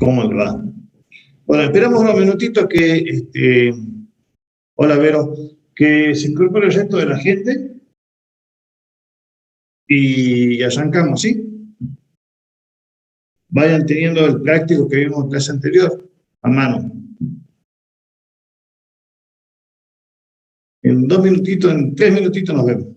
¿Cómo le va? Bueno, esperamos unos minutitos que, hola Vero, que se incorpore el resto de la gente y arrancamos, ¿sí? Vayan teniendo el práctico que vimos en clase anterior a mano. En 2 minutitos, en 3 minutitos nos vemos.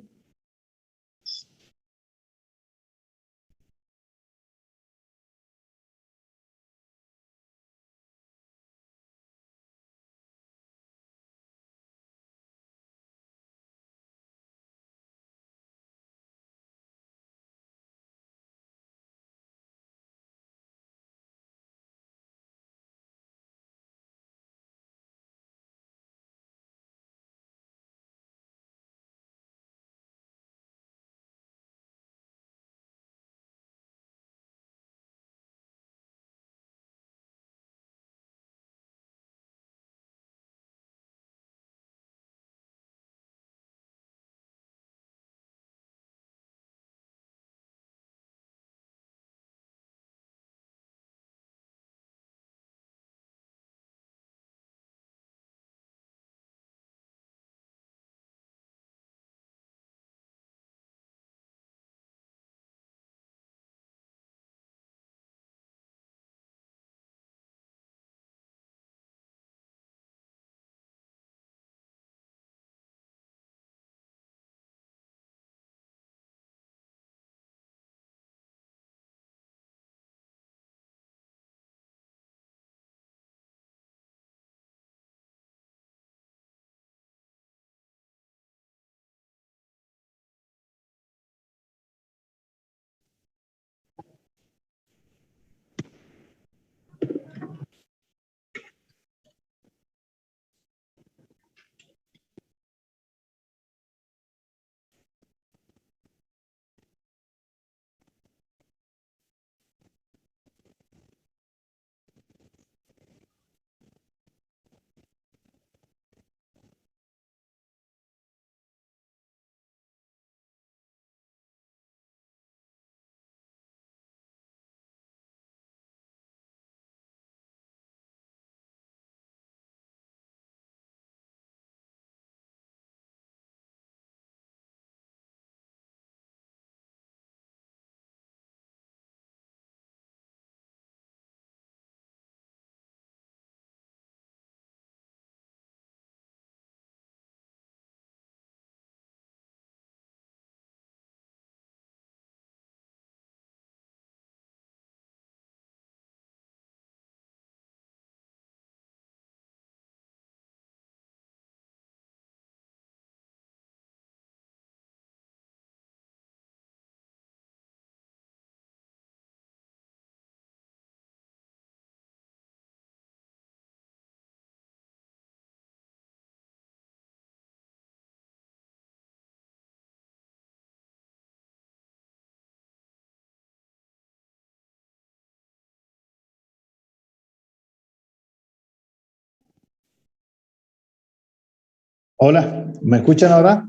Hola, ¿me escuchan ahora?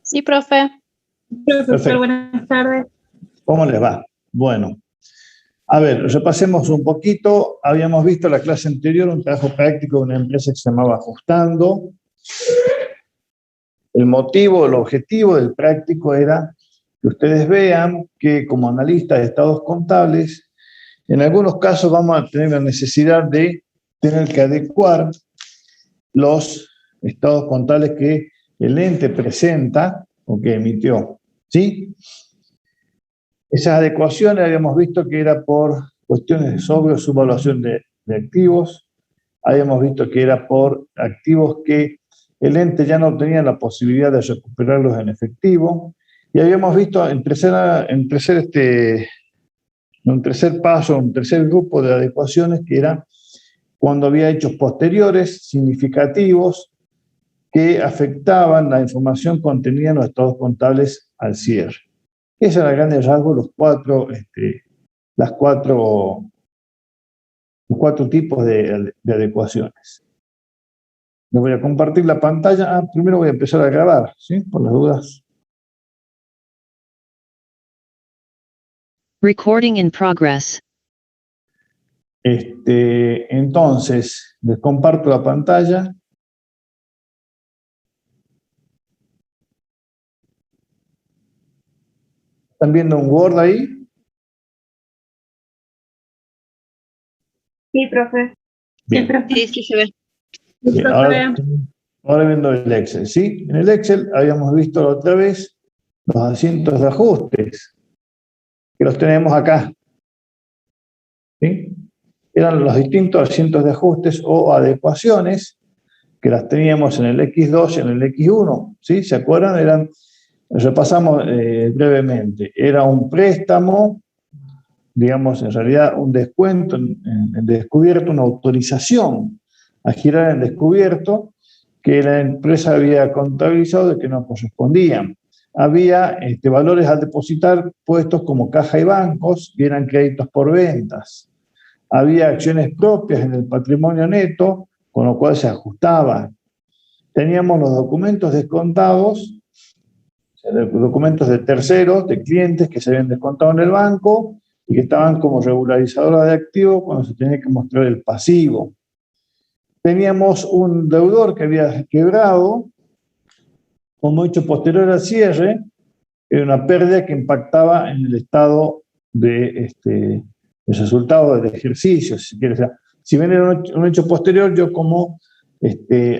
Sí, profe. Perfecto. Buenas tardes. ¿Cómo les va? Bueno, a ver, repasemos un poquito. Habíamos visto la clase anterior un trabajo práctico de una empresa que se llamaba Ajustando. El motivo, el objetivo del práctico era que ustedes vean que como analistas de estados contables, en algunos casos vamos a tener la necesidad de tener que adecuar los estados contables que el ente presenta o que emitió, ¿sí? Esas adecuaciones habíamos visto que era por cuestiones de sobre o subvaluación de activos, habíamos visto que era por activos que el ente ya no tenía la posibilidad de recuperarlos en efectivo, y habíamos visto un tercer paso, un tercer grupo de adecuaciones que era cuando había hechos posteriores significativos que afectaban la información contenida en los estados contables al cierre. Esos eran a grandes rasgos los cuatro tipos de adecuaciones. Les voy a compartir la pantalla. Primero voy a empezar a grabar, ¿sí? Por las dudas. Recording in progress. Entonces, les comparto la pantalla. ¿Están viendo un Word ahí? Sí, profe. Bien. Sí, profe. Sí, se ve. Bien, ahora viendo el Excel, ¿sí? En el Excel habíamos visto la otra vez los asientos de ajustes, que los tenemos acá, ¿sí? Eran los distintos asientos de ajustes o adecuaciones que las teníamos en el X2 y en el X1, ¿sí? ¿Se acuerdan? Repasamos brevemente. Era un préstamo, digamos, en realidad un descuento en descubierto, una autorización a girar en descubierto que la empresa había contabilizado de que no correspondían. Había valores al depositar puestos como caja y bancos, y eran créditos por ventas. Había acciones propias en el patrimonio neto, con lo cual se ajustaban. Teníamos los documentos descontados, documentos de terceros, de clientes que se habían descontado en el banco y que estaban como regularizadora de activos cuando se tenía que mostrar el pasivo. Teníamos un deudor que había quebrado, como hecho posterior al cierre, era una pérdida que impactaba en el estado de el resultado del ejercicio, si quieres. O sea, si bien era un hecho posterior, yo como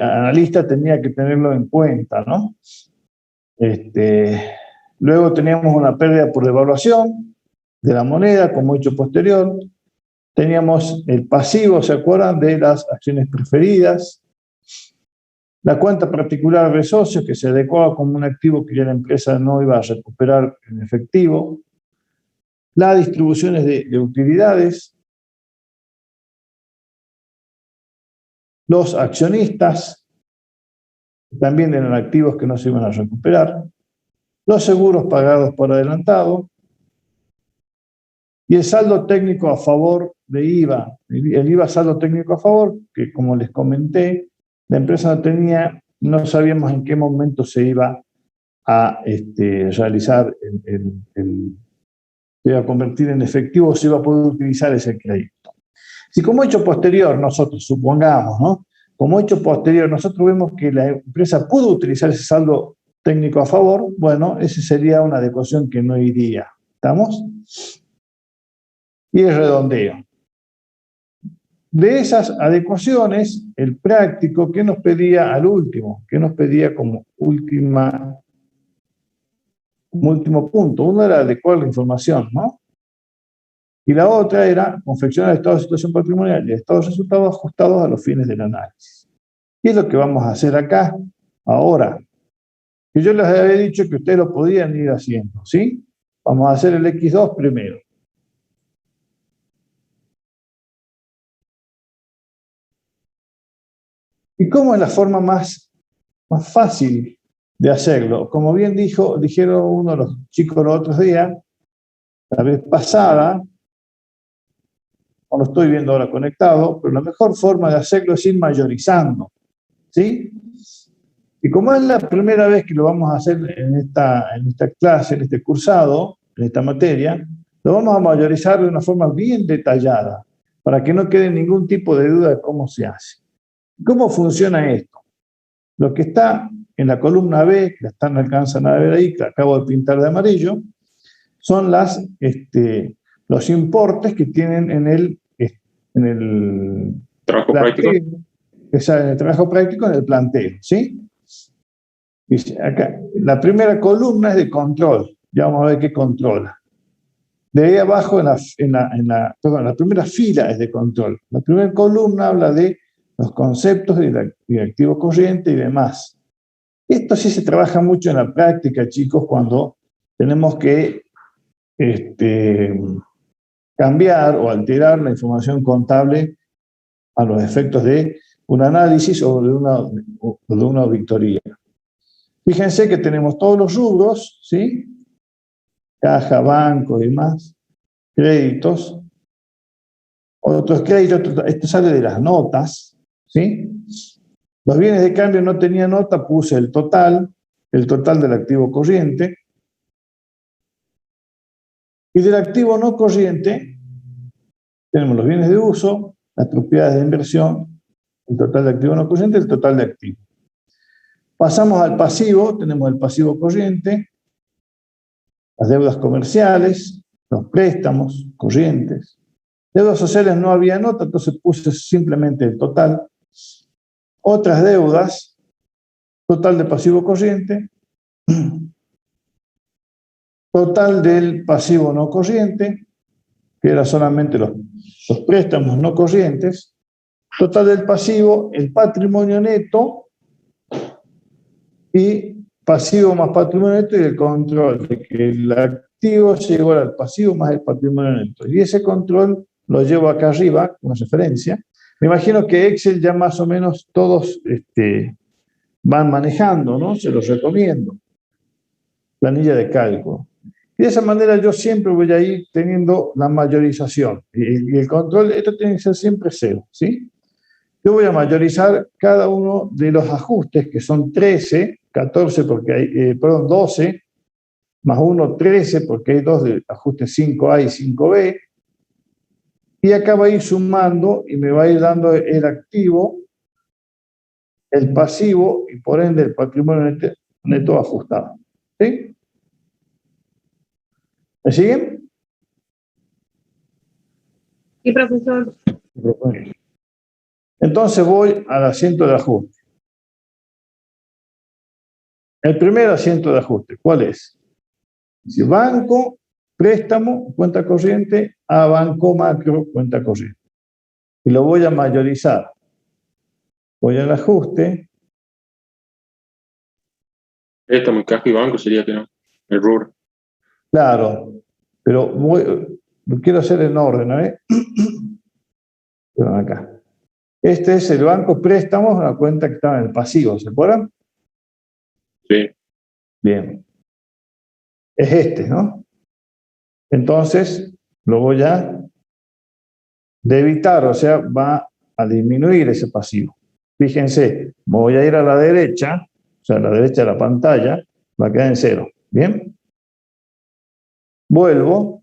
analista tenía que tenerlo en cuenta, ¿no? Luego teníamos una pérdida por devaluación de la moneda como hecho posterior. Teníamos el pasivo, ¿se acuerdan? De las acciones preferidas. La cuenta particular de socios que se adecuaba como un activo que ya la empresa no iba a recuperar en efectivo. Las distribuciones de utilidades. Los accionistas, también eran activos que no se iban a recuperar. Los seguros pagados por adelantado. Y el saldo técnico a favor de IVA. El IVA saldo técnico a favor, que como les comenté, la empresa no sabíamos en qué momento se iba a realizar, se iba a convertir en efectivo, se iba a poder utilizar ese crédito. Si como hecho posterior, nosotros supongamos, ¿no? Como hecho posterior, nosotros vemos que la empresa pudo utilizar ese saldo técnico a favor, bueno, esa sería una adecuación que no iría. ¿Estamos? Y el redondeo. De esas adecuaciones, el práctico, ¿qué nos pedía al último? ¿Qué nos pedía como último punto? Uno era adecuar la información, ¿no? Y la otra era confeccionar el estado de situación patrimonial y el estado de resultados ajustados a los fines del análisis. Y es lo que vamos a hacer acá, ahora. Que yo les había dicho que ustedes lo podían ir haciendo, ¿sí? Vamos a hacer el X2 primero. ¿Y cómo es la forma más fácil de hacerlo? Como bien dijeron uno de los chicos los otros días, la vez pasada, no lo estoy viendo ahora conectado, pero la mejor forma de hacerlo es ir mayorizando, ¿sí? Y como es la primera vez que lo vamos a hacer en esta clase, en este cursado, en esta materia, lo vamos a mayorizar de una forma bien detallada, para que no quede ningún tipo de duda de cómo se hace. ¿Cómo funciona esto? Lo que está en la columna B, que no alcanzan a ver ahí, que acabo de pintar de amarillo, son los importes que tienen en el trabajo práctico. En el trabajo práctico en el planteo, ¿sí? Dice acá, la primera columna es de control, ya vamos a ver qué controla. De ahí abajo, la primera fila es de control. La primera columna habla de los conceptos de activo corriente y demás. Esto sí se trabaja mucho en la práctica, chicos, cuando tenemos que cambiar o alterar la información contable a los efectos de un análisis o de una auditoría. Fíjense que tenemos todos los rubros, ¿sí? Caja, banco y demás, créditos, otros créditos, esto sale de las notas, ¿sí? Los bienes de cambio no tenían nota, puse el total del activo corriente. Y del activo no corriente tenemos los bienes de uso, las propiedades de inversión, el total de activo no corriente, el total de activos. Pasamos al pasivo, tenemos el pasivo corriente, las deudas comerciales, los préstamos corrientes. Deudas sociales no había nota, entonces puse simplemente el total. Otras deudas, total de pasivo corriente, total del pasivo no corriente, que era solamente los préstamos no corrientes, total del pasivo, el patrimonio neto y pasivo más patrimonio neto y el control de que el activo sea igual al pasivo más el patrimonio neto. Y ese control lo llevo acá arriba, una referencia. Me imagino que Excel ya más o menos todos van manejando, ¿no? Se los recomiendo. Planilla de cálculo. Y de esa manera yo siempre voy a ir teniendo la mayorización. Y el control, esto tiene que ser siempre cero, ¿sí? Yo voy a mayorizar cada uno de los ajustes, que son 13, 14 porque hay, 12, más 1, 13, porque hay dos de ajustes 5A y 5B. Y acá va a ir sumando y me va a ir dando el activo, el pasivo y por ende el patrimonio neto ajustado. ¿Sí? ¿Me siguen? Sí, profesor. Entonces voy al asiento de ajuste. El primer asiento de ajuste, ¿cuál es? Dice banco, préstamo, cuenta corriente, a banco macro, cuenta corriente. Y lo voy a mayorizar. Voy al ajuste. Préstamo, caja y banco sería que no. El RUR. Claro, pero lo quiero hacer en orden, ¿eh? Pero acá. Este es el banco préstamos, una cuenta que estaba en el pasivo, ¿se acuerdan? Sí. Bien. Es este, ¿no? Entonces, lo voy a debitar, o sea, va a disminuir ese pasivo. Fíjense, me voy a ir a la derecha, o sea, a la derecha de la pantalla, va a quedar en 0. ¿Bien? Vuelvo.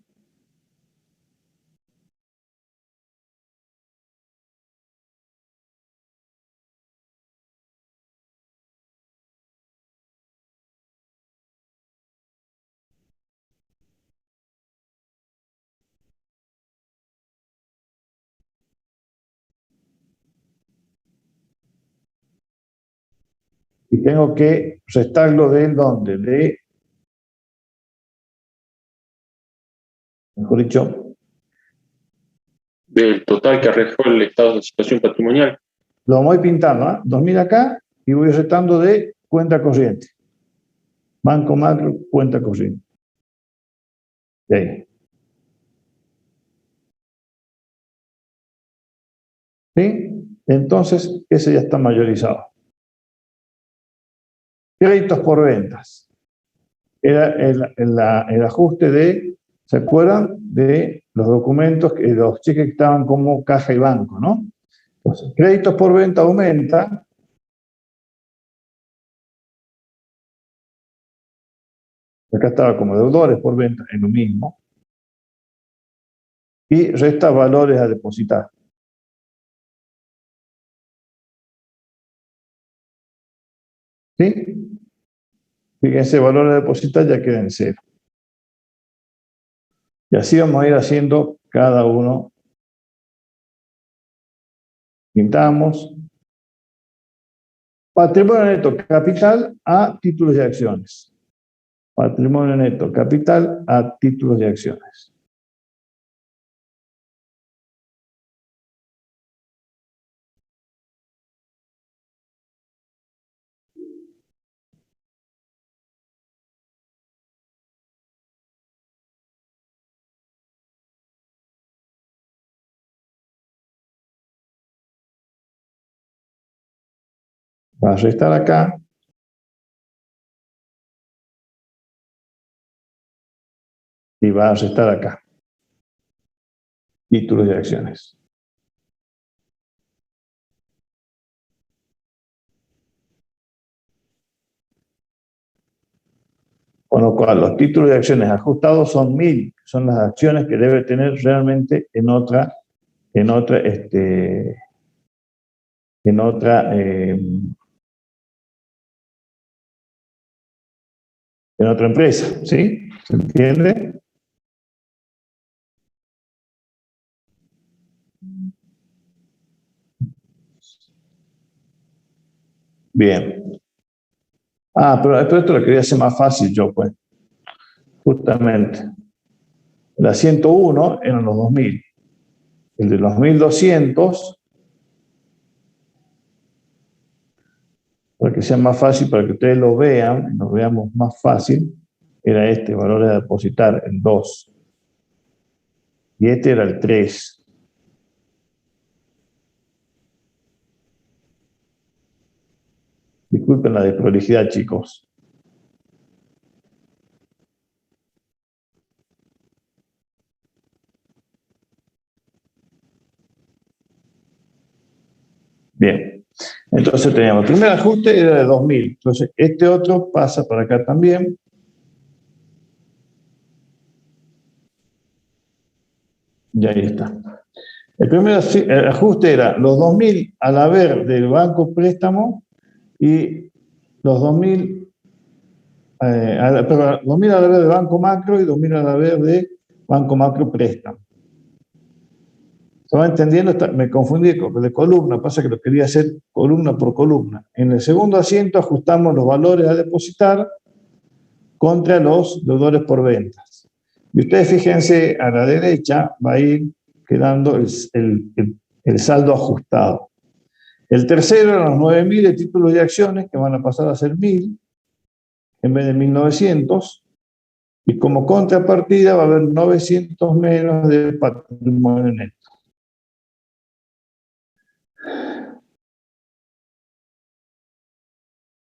Y tengo que restarlo de dónde, mejor dicho, Del total que arrojó el estado de situación patrimonial. lo voy pintando, ¿eh? 2000 acá y voy restando de cuenta corriente. Banco macro, cuenta corriente. ¿Sí? Entonces, ese ya está mayorizado. Créditos por ventas. Era el ajuste de, ¿se acuerdan? De los documentos, los cheques que estaban como caja y banco, ¿no? Entonces, créditos por venta aumenta. Acá estaba como deudores por venta, es lo mismo. Y resta valores a depositar. ¿Sí? Fíjense, valor a depositar ya queda en 0. Y así vamos a ir haciendo cada uno. Pintamos. Patrimonio neto capital a títulos y acciones. Patrimonio neto capital a títulos y acciones. Va a restar acá. Y va a restar acá. Títulos y acciones. Con lo cual, los títulos de acciones ajustados son 1000, son las acciones que debe tener realmente en otra empresa, ¿sí? ¿Se entiende? Bien. Pero esto lo quería hacer más fácil yo, pues. Justamente. La 101 eran los 2000. El de los 1200, para que sea más fácil, para que ustedes lo vean, nos veamos más fácil, era este valor a depositar, el 2. Y este era el 3. Disculpen la desprolijidad, chicos. Bien. Entonces teníamos, el primer ajuste era de 2000. Entonces, este otro pasa para acá también. Y ahí está. El primer ajuste era los 2000 al haber del banco préstamo y los 2000, perdón, 2000 al haber del banco macro y 2000 al haber de banco macro préstamo. ¿Se va entendiendo? Me confundí de columna, pasa que lo quería hacer columna por columna. En el segundo asiento ajustamos los valores a depositar contra los deudores por ventas. Y ustedes fíjense, a la derecha va a ir quedando el saldo ajustado. El tercero eran los 9000 de títulos de acciones que van a pasar a ser 1000 en vez de 1900. Y como contrapartida va a haber 900 menos de patrimonio neto.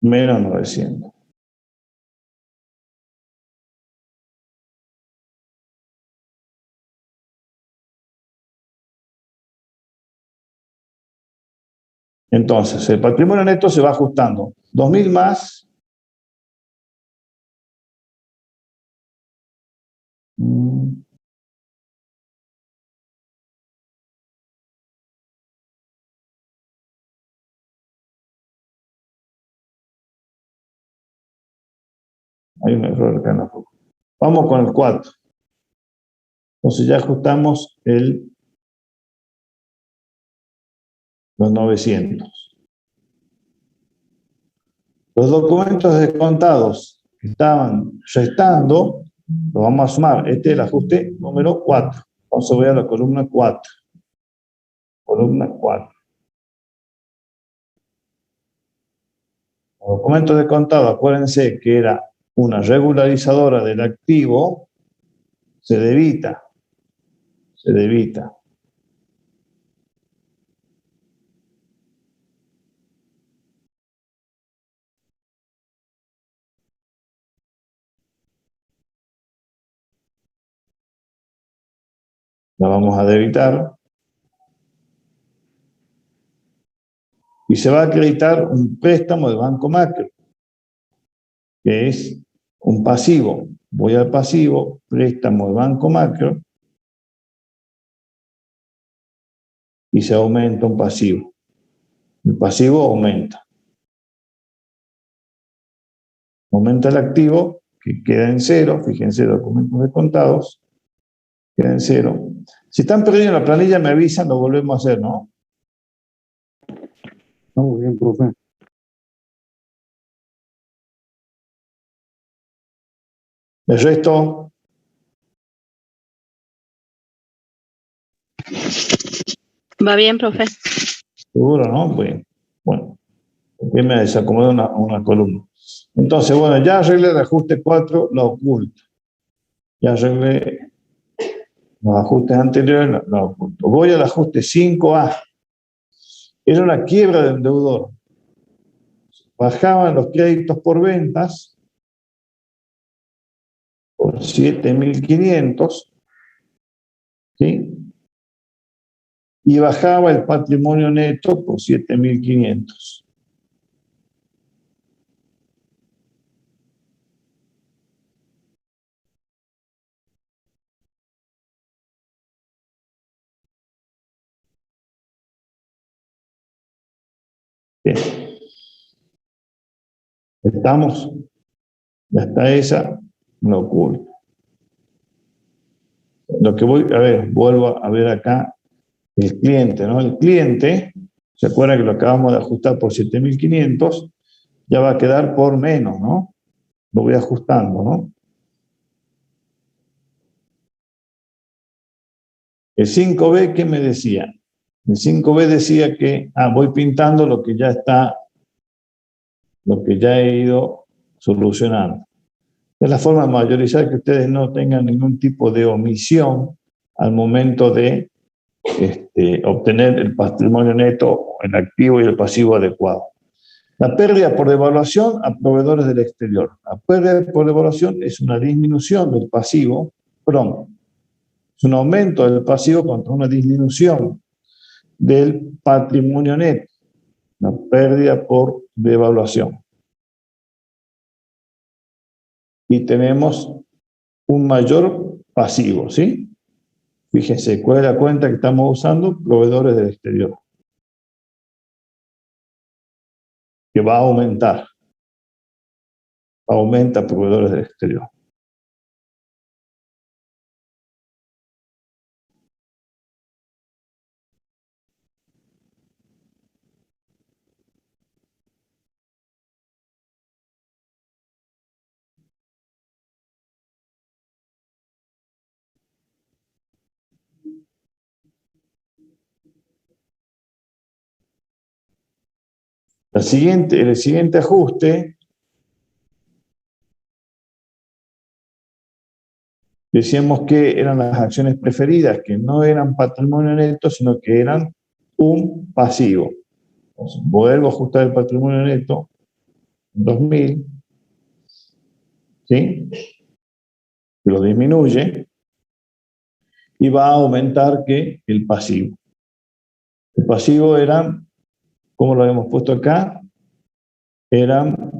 Menos 900. Entonces, el patrimonio neto se va ajustando. 2000 más. Hay un error acá en la foto. Vamos con el 4. Entonces ya ajustamos los 900. Los documentos descontados que estaban restando, los vamos a sumar. Este es el ajuste número 4. Entonces voy a la columna 4. Columna 4. Los documentos descontados, acuérdense que era una regularizadora del activo, se debita. Se debita. La vamos a debitar. Y se va a acreditar un préstamo de banco macro, que es un pasivo. Voy al pasivo, préstamo de banco macro, y se aumenta un pasivo. El pasivo aumenta. Aumenta el activo, que queda en 0. Fíjense, documentos descontados, queda en 0. Si están perdiendo la planilla, me avisan, lo volvemos a hacer, ¿no? Muy bien, profe. El resto, Va bien, profe. seguro, ¿no? Bueno, aquí me desacomodó una columna. Entonces, bueno, ya arreglé el ajuste 4, lo oculto. Ya arreglé los ajustes anteriores, lo oculto. Voy al ajuste 5A. Era una quiebra del deudor. Bajaban los créditos por ventas por 7.500, ¿sí? Y bajaba el patrimonio neto por 7.500. Bien. ¿Estamos? Ya está esa, no oculta. Lo que voy a ver, vuelvo a ver acá el cliente, ¿no? El cliente, ¿se acuerdan que lo acabamos de ajustar por 7.500? Ya va a quedar por menos, ¿no? Lo voy ajustando, ¿no? El 5B, ¿qué me decía? El 5B decía que, voy pintando lo que ya está, lo que ya he ido solucionando. Es la forma de mayorizar que ustedes no tengan ningún tipo de omisión al momento de obtener el patrimonio neto, el activo y el pasivo adecuado. La pérdida por devaluación a proveedores del exterior. La pérdida por devaluación es una disminución del pasivo, perdón, es un aumento del pasivo contra una disminución del patrimonio neto. La pérdida por devaluación. Y tenemos un mayor pasivo, ¿sí? Fíjense, ¿cuál es la cuenta que estamos usando? Proveedores del exterior. Que va a aumentar. Aumenta proveedores del exterior. El siguiente ajuste, decíamos que eran las acciones preferidas, que no eran patrimonio neto, sino que eran un pasivo. Entonces, vuelvo a ajustar el patrimonio neto, 2.000, ¿sí? Lo disminuye y va a aumentar ¿qué? El pasivo. El pasivo eran, ¿cómo lo habíamos puesto acá? Eran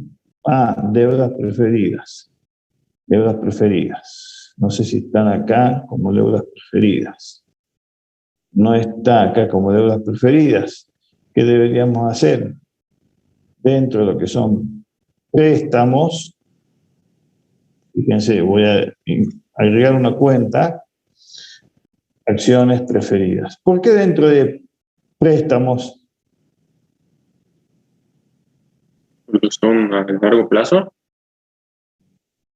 deudas preferidas. Deudas preferidas. No sé si están acá como deudas preferidas. No está acá como deudas preferidas. ¿Qué deberíamos hacer? Dentro de lo que son préstamos, fíjense, voy a agregar una cuenta, acciones preferidas. ¿Por qué dentro de préstamos? Porque son a largo plazo.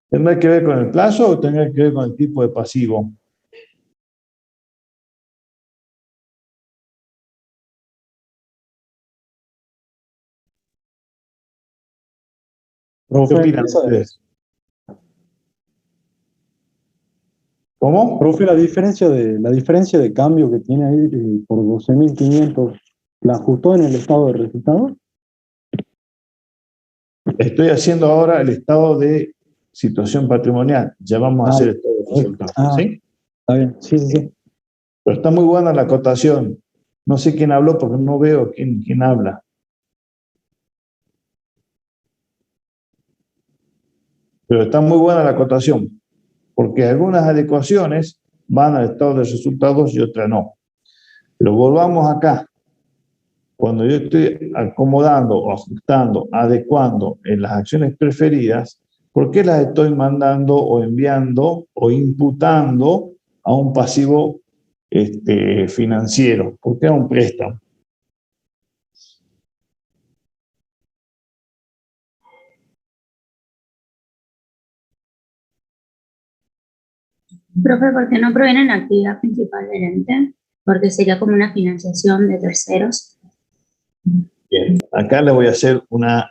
¿Tendrá que ver con el plazo o tendrá que ver con el tipo de pasivo? ¿Qué opinan ustedes? ¿Cómo? Profe, la diferencia de cambio que tiene ahí por 12.500, ¿la ajustó en el estado de resultado? Estoy haciendo ahora el estado de situación patrimonial. Ya vamos a hacer el estado de resultados, ¿sí? Está bien, sí. Pero está muy buena la acotación. No sé quién habló porque no veo quién habla. Pero está muy buena la acotación, porque algunas adecuaciones van al estado de resultados y otras no. Pero volvamos acá. Cuando yo estoy acomodando o ajustando, adecuando en las acciones preferidas, ¿por qué las estoy mandando o enviando o imputando a un pasivo financiero? ¿Por qué a un préstamo? Profe, ¿por qué no proviene en la actividad principal del ente? Porque sería como una financiación de terceros. Bien, acá le voy a hacer una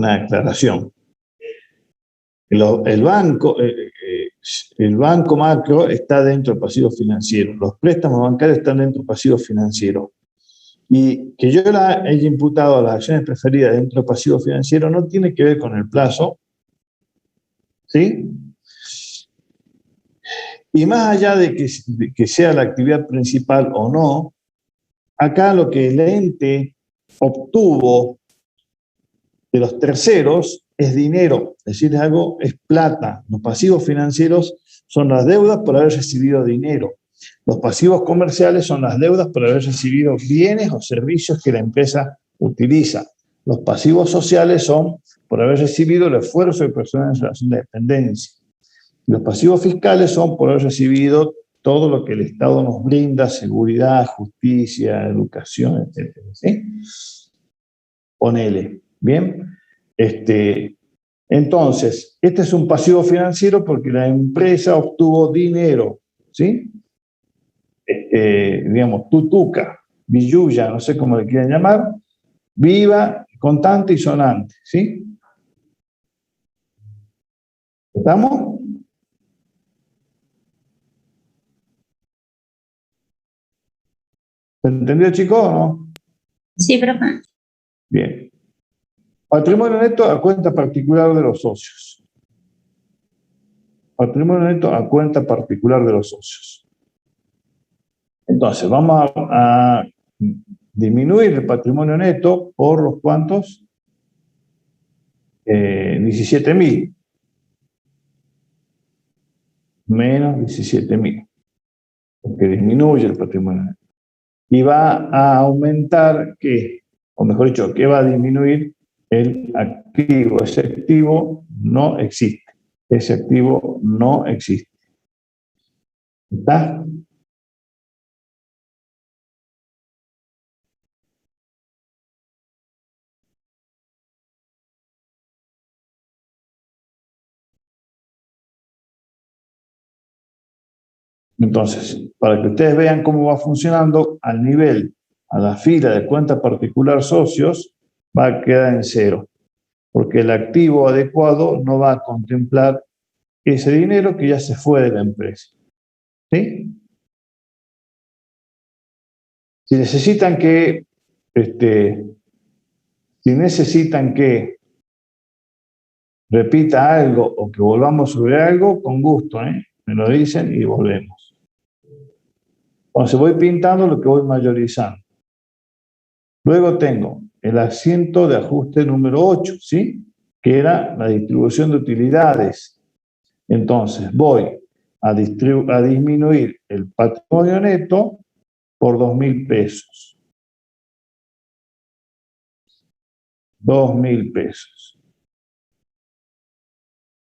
aclaración. El banco macro está dentro del pasivo financiero. Los préstamos bancarios están dentro del pasivo financiero. Y que yo la haya imputado a las acciones preferidas dentro del pasivo financiero no tiene que ver con el plazo, ¿sí? Y más allá de que sea la actividad principal o no, acá lo que el ente obtuvo de los terceros es dinero, es decir, algo es plata. Los pasivos financieros son las deudas por haber recibido dinero. Los pasivos comerciales son las deudas por haber recibido bienes o servicios que la empresa utiliza. Los pasivos sociales son por haber recibido el esfuerzo de personas en relación de dependencia. Los pasivos fiscales son por haber recibido todo lo que el Estado nos brinda: seguridad, justicia, educación, etc. ¿Sí? Ponele. Bien. Entonces, este es un pasivo financiero porque la empresa obtuvo dinero. ¿Sí? Digamos, tutuca, billulla, no sé cómo le quieran llamar, viva, contante y sonante. ¿Sí? ¿Estamos? ¿Se entendió, chicos, o no? Sí, profe. Bien. Patrimonio neto a cuenta particular de los socios. Patrimonio neto a cuenta particular de los socios. Entonces, vamos a disminuir el patrimonio neto por los cuantos 17.000 menos 17.000, porque disminuye el patrimonio neto. Y va a aumentar, ¿qué? O mejor dicho, ¿qué va a disminuir? El activo. Ese activo no existe. Ese activo no existe. ¿Está? Entonces, para que ustedes vean cómo va funcionando, al nivel, a la fila de cuenta particular socios, va a quedar en cero, porque el activo adecuado no va a contemplar ese dinero que ya se fue de la empresa. ¿Sí? Si necesitan que, repita algo o que volvamos sobre algo, con gusto, me lo dicen y volvemos. Entonces voy pintando lo que voy mayorizando. Luego tengo el asiento de ajuste número 8, ¿sí? Que era la distribución de utilidades. Entonces voy a disminuir el patrimonio neto por 2.000 pesos. 2.000 pesos.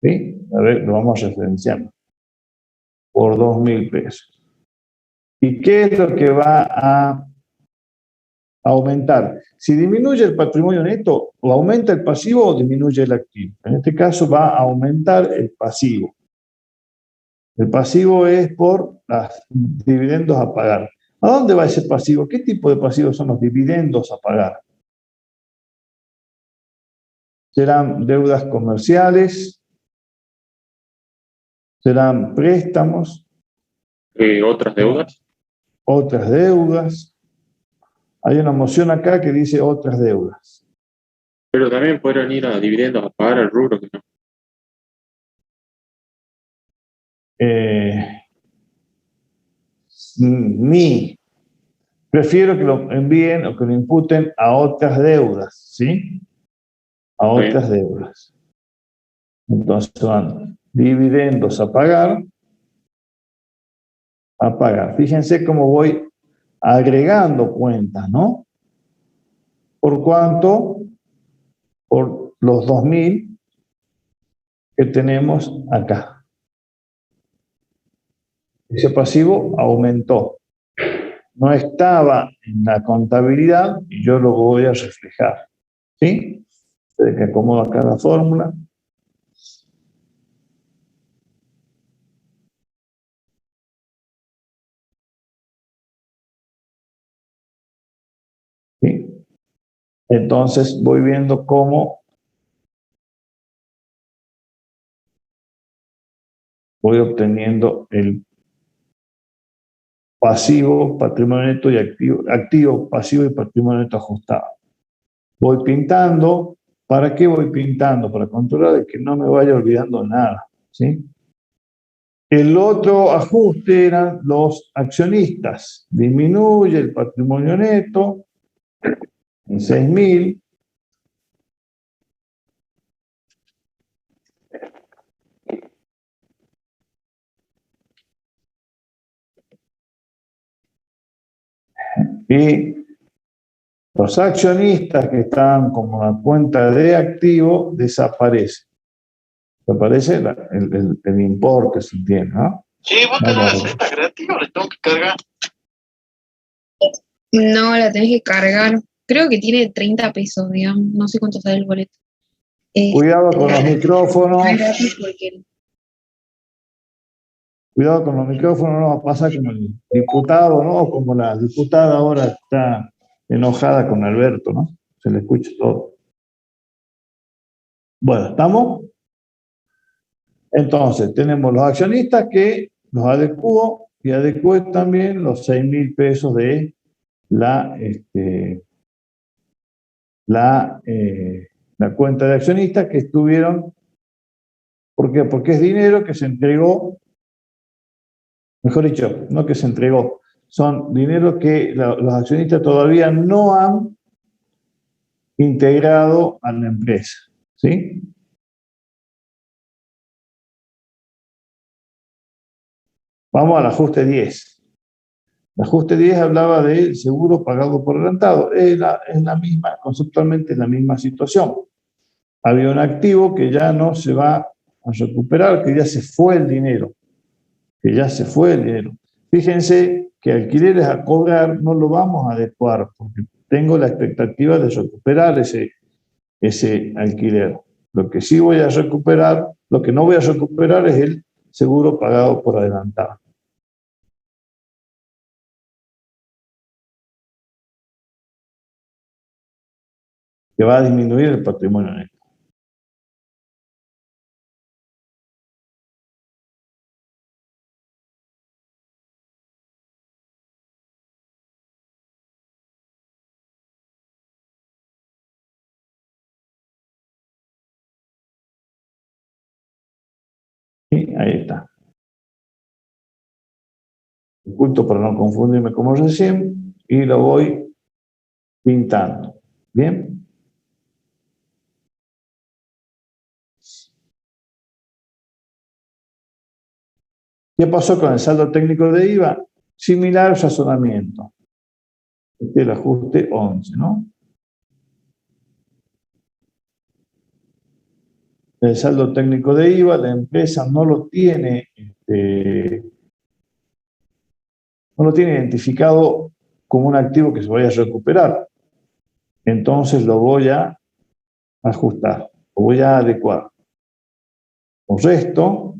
¿Sí? A ver, lo vamos referenciando. Por 2.000 pesos. ¿Y qué es lo que va a aumentar? Si disminuye el patrimonio neto, o aumenta el pasivo o disminuye el activo. En este caso va a aumentar el pasivo. El pasivo es por los dividendos a pagar. ¿A dónde va ese pasivo? ¿Qué tipo de pasivos son los dividendos a pagar? ¿Serán deudas comerciales? ¿Serán préstamos? ¿Otras deudas? ¿Otras deudas? Hay una moción acá que dice otras deudas. Pero también podrán ir a dividendos a pagar al rubro, que no. Ni. Prefiero que lo envíen o que lo imputen a otras deudas, ¿sí? A otras deudas. Entonces van dividendos a pagar. Fíjense cómo voy agregando cuentas, ¿no? ¿Por cuánto? Por los 2.000 que tenemos acá. Ese pasivo aumentó. No estaba en la contabilidad y yo lo voy a reflejar. ¿Sí? Desde que acomodo acá la fórmula. ¿Sí? Entonces voy viendo cómo voy obteniendo el pasivo, patrimonio neto y activo, pasivo y patrimonio neto ajustado. Voy pintando. ¿Para qué voy pintando? Para controlar de que no me vaya olvidando nada. ¿Sí? El otro ajuste eran los accionistas. Disminuye el patrimonio neto en 6.000. Y Los accionistas que estaban como una cuenta de activo desaparecen. Desaparece el importe, se entiende, ¿no? Sí, vos tenés la celda gratis o le tengo que cargar. No, la tenés que cargar. Creo que tiene 30 pesos, digamos. No sé cuánto sale el boleto. Cuidado con los micrófonos. No es gratis porque Cuidado con los micrófonos, no va a pasar como el diputado, ¿no? Como la diputada ahora está enojada con Alberto, ¿no? Se le escucha todo. Bueno, ¿estamos? Entonces, tenemos los accionistas que los adecuó y adecué también los 6.000 pesos de la cuenta de accionistas que estuvieron. ¿Por qué? Porque es dinero que se entregó, mejor dicho, no que se entregó, son dinero que los accionistas todavía no han integrado a la empresa, ¿sí? Vamos al ajuste 10. El ajuste 10 hablaba del seguro pagado por adelantado. Es la misma, conceptualmente es la misma situación. Había un activo que ya no se va a recuperar, que ya se fue el dinero. Fíjense que alquileres a cobrar no lo vamos a adecuar, porque tengo la expectativa de recuperar ese alquiler. Lo que sí voy a recuperar, lo que no voy a recuperar es el seguro pagado por adelantado. Que va a disminuir el patrimonio neto. Y ahí está. Oculto para no confundirme como recién y lo voy pintando. ¿Bien? ¿Qué pasó con el saldo técnico de IVA? Similar razonamiento. Este es el ajuste 11, ¿no? El saldo técnico de IVA, la empresa no lo tiene identificado como un activo que se vaya a recuperar. Entonces lo voy a ajustar, lo voy a adecuar. Con resto,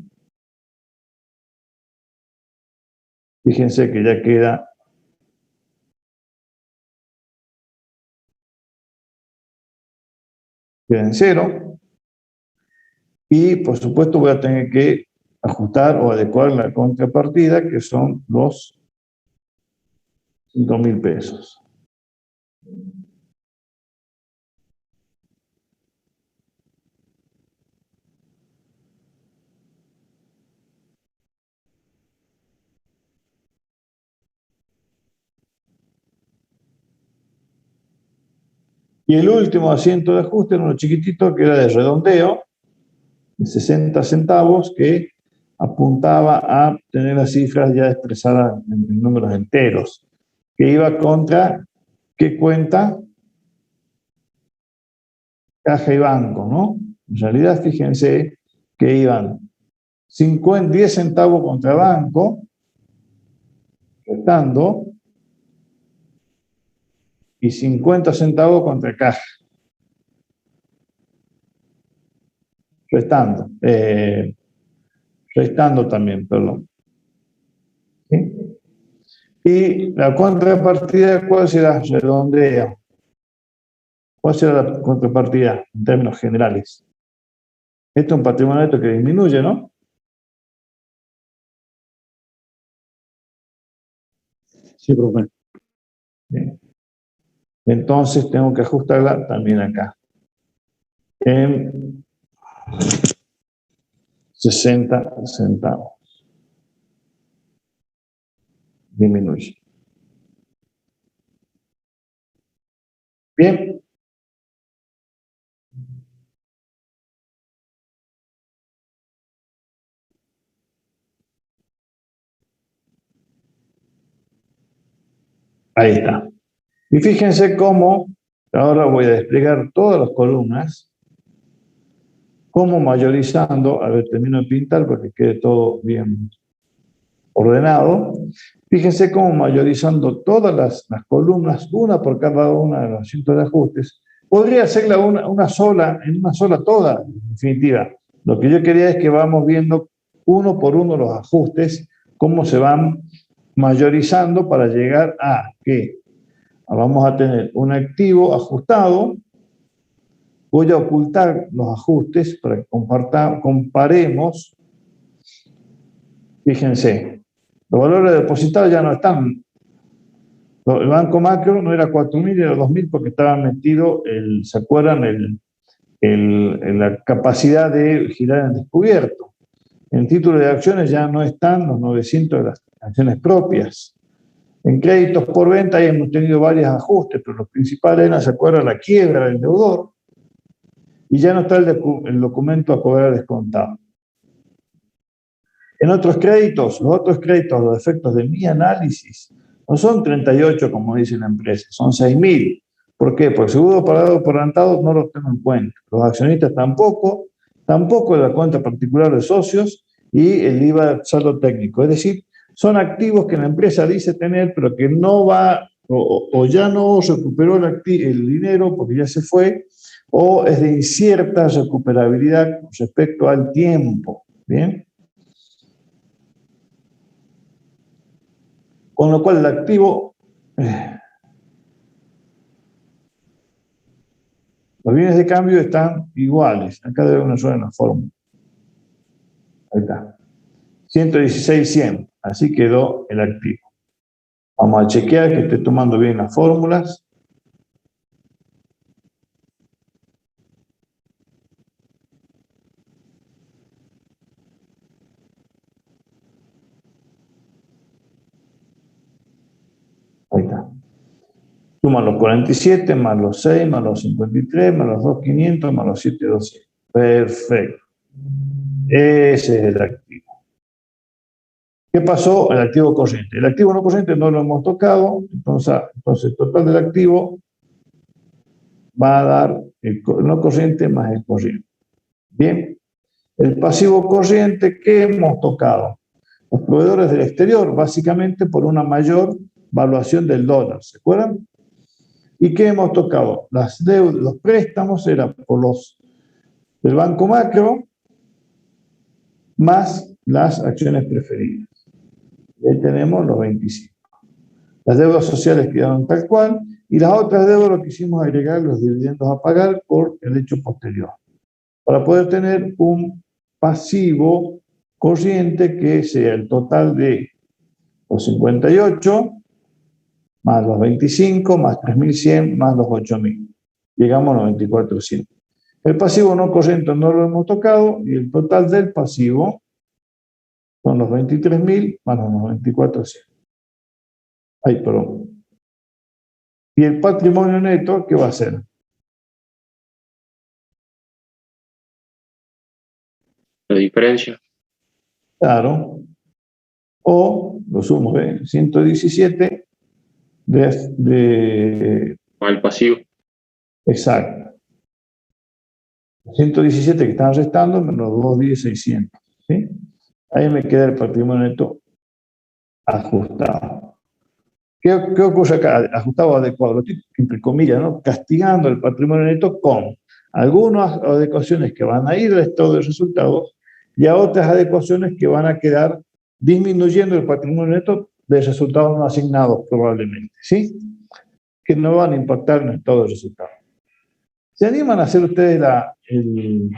fíjense que ya queda en cero. Y por supuesto voy a tener que ajustar o adecuar la contrapartida, que son los 5.000 pesos. Y el último asiento de ajuste era uno chiquitito que era de redondeo, de 60 centavos, que apuntaba a tener las cifras ya expresadas en números enteros, que iba contra, ¿qué cuenta? Caja y banco, ¿no? En realidad, fíjense que iban 10 centavos contra banco, restando, y 50 centavos contra caja. Restando también, perdón. ¿Sí? Y la contrapartida, ¿cuál será? Redondea. ¿Cuál será la contrapartida en términos generales? Esto es un patrimonio neto que disminuye, ¿no? Sí, profe. Bien. Entonces tengo que ajustarla también acá. En 60 centavos. Disminuye. Bien. Ahí está. Y fíjense cómo Ahora voy a desplegar todas las columnas, como mayorizando, a ver, termino de pintar para que quede todo bien ordenado. Fíjense cómo mayorizando todas las columnas, una por cada una de los asientos de ajustes. Podría hacerla una sola, en una sola toda, en definitiva. Lo que yo quería es que vamos viendo uno por uno los ajustes, cómo se van mayorizando para llegar a que vamos a tener un activo ajustado. Voy a ocultar los ajustes para que comparemos. Fíjense, los valores depositados ya no están. El Banco Macro no era 4.000, era 2.000 porque estaba metido, ¿se acuerdan? La capacidad de girar en descubierto. En título de acciones ya no están los 900 de las acciones propias. En créditos por venta ahí hemos tenido varios ajustes, pero los principales eran, ¿se acuerdan? La quiebra del deudor, y ya no está el documento a cobrar descontado. En otros créditos, los efectos de mi análisis, no son 38 como dice la empresa, son 6.000. ¿Por qué? Porque seguro pagado por adelantado no los tengo en cuenta. Los accionistas tampoco la cuenta particular de socios y el IVA saldo técnico. Es decir, son activos que la empresa dice tener, pero que no va, o ya no recuperó el dinero porque ya se fue, o es de incierta recuperabilidad respecto al tiempo. ¿Bien? Con lo cual el activo, los bienes de cambio están iguales. Acá debe una sola en la fórmula. Ahí está. 116,100. Así quedó el activo. Vamos a chequear que esté tomando bien las fórmulas. Ahí está. Suman los 47, más los 6, más los 53, más los 2,500, más los 7,200. Perfecto. Ese es el activo. ¿Qué pasó? El activo corriente. El activo no corriente no lo hemos tocado, entonces el total del activo va a dar el no corriente más el corriente. Bien. El pasivo corriente que hemos tocado. Los proveedores del exterior, básicamente por una mayor valuación del dólar, ¿se acuerdan? ¿Y qué hemos tocado? Las deudas, los préstamos eran por los del Banco Macro más las acciones preferidas. Y ahí tenemos los 25. Las deudas sociales quedaron tal cual y las otras deudas lo que hicimos agregar los dividendos a pagar por el hecho posterior. Para poder tener un pasivo corriente que sea el total de los 58 más los 25 más 3.100 más los 8.000. Llegamos a los 24,100. El pasivo no corriente no lo hemos tocado y el total del pasivo son los 23.000 más los 24,100. Ay, perdón. Y el patrimonio neto, ¿qué va a ser? La diferencia. Claro. O, lo sumo, 117 Al pasivo. exacto. 117 que están restando menos 210,600. ¿Sí? Ahí me queda el patrimonio neto ajustado. ¿Qué ocurre acá? Ajustado o adecuado. Lo estoy, entre comillas, ¿no? Castigando el patrimonio neto con algunas adecuaciones que van a ir al estado de resultados y a otras adecuaciones que van a quedar disminuyendo el patrimonio neto de resultados no asignados probablemente, ¿sí? Que no van a impactar en el estado de resultados. ¿Se animan a hacer ustedes el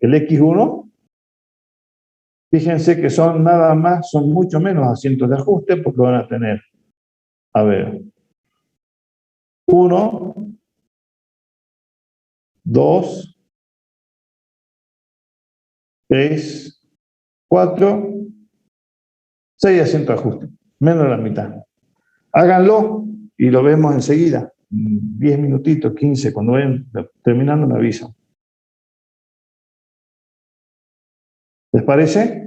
X1? Fíjense que son nada más, son mucho menos asientos de ajuste porque van a tener, a ver, 1, 2, 3, 4, 6 asientos de ajuste, menos de la mitad. Háganlo y lo vemos enseguida, 10 minutitos, 15, cuando vayan terminando me avisan. ¿Les parece?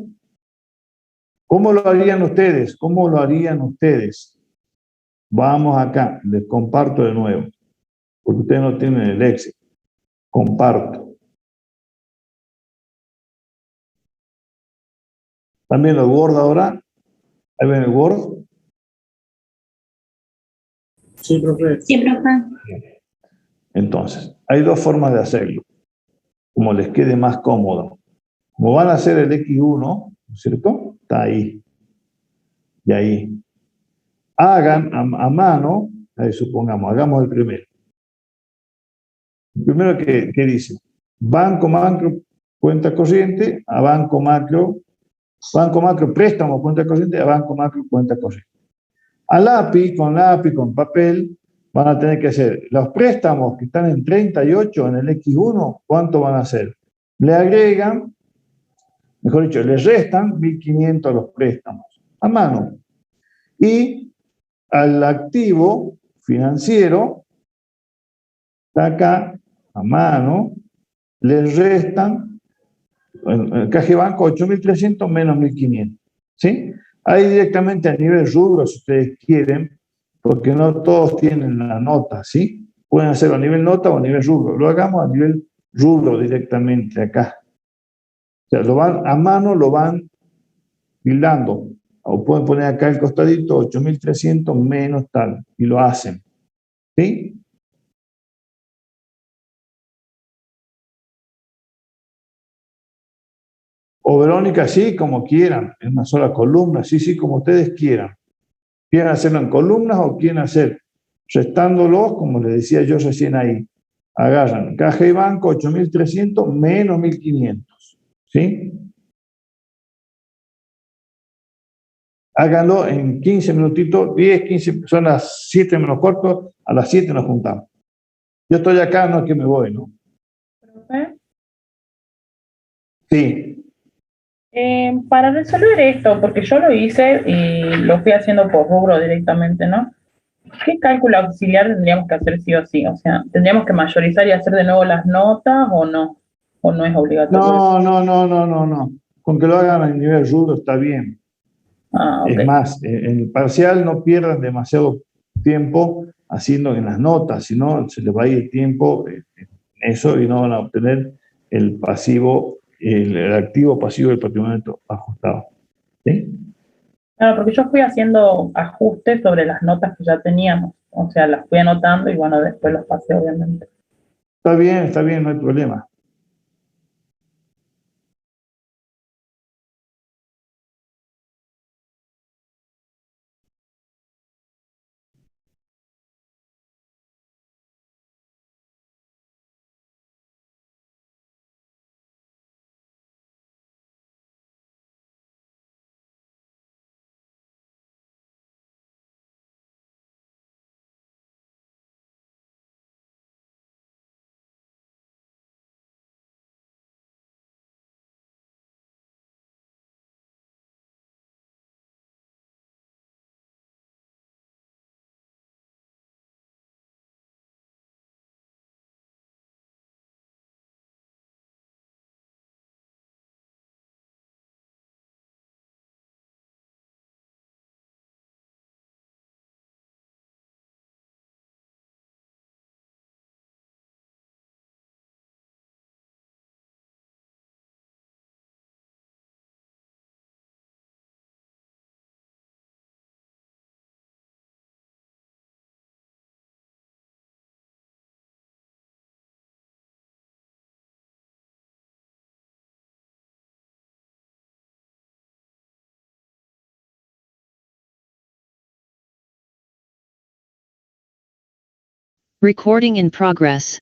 ¿Cómo lo harían ustedes? ¿Cómo lo harían ustedes? Vamos acá, les comparto de nuevo, porque ustedes no tienen el Excel. Comparto. También el Word ahora. Ahí ven el Word. Sí, profe. Sí, profe. Entonces, hay dos formas de hacerlo, como les quede más cómodo. Como van a hacer el X1, ¿no es cierto? Está ahí. Y ahí. Hagan a mano, ahí supongamos, hagamos el primero. El primero que dice, banco macro, cuenta corriente, a banco macro, préstamo, cuenta corriente, a banco macro, cuenta corriente. A lápiz, con papel, van a tener que hacer los préstamos que están en 38 en el X1, ¿cuánto van a hacer? Le agregan, mejor dicho, le restan 1.500 a los préstamos, a mano. Y al activo financiero, está acá, a mano, le restan, en el caja de banco, 8.300 menos 1.500. ¿Sí? Ahí directamente a nivel rubro, si ustedes quieren, porque no todos tienen la nota, ¿sí? Pueden hacerlo a nivel nota o a nivel rubro. Lo hagamos a nivel rubro directamente acá. O sea, lo van a mano, lo van tildando. O pueden poner acá el costadito 8.300 menos tal, y lo hacen. ¿Sí? O Verónica, sí, como quieran, en una sola columna, sí, sí, como ustedes quieran. ¿Quieren hacerlo en columnas o quieren hacer restándolos, como les decía yo recién ahí? Agarran caja y banco 8.300 menos 1.500. ¿Sí? Háganlo en 15 minutitos, 10, 15, son las 7 menos cuarto, a las 7 nos juntamos. Yo estoy acá, no es que me voy, ¿no? Profe, Sí, para resolver esto, porque yo lo hice y lo fui haciendo por rubro directamente, ¿no? ¿Qué cálculo auxiliar tendríamos que hacer sí o sí? O sea, ¿tendríamos que mayorizar y hacer de nuevo las notas o no? ¿O no es obligatorio eso? no. Con que lo hagan a nivel rudo está bien. Ah, ok. Es más, en el parcial no pierdan demasiado tiempo haciendo en las notas, si no se les va a ir tiempo en eso y no van a obtener el pasivo, el activo pasivo del patrimonio ajustado. ¿Sí? Claro, porque yo fui haciendo ajustes sobre las notas que ya teníamos. O sea, las fui anotando y bueno, después los pasé, obviamente. Está bien, no hay problema. Recording in progress.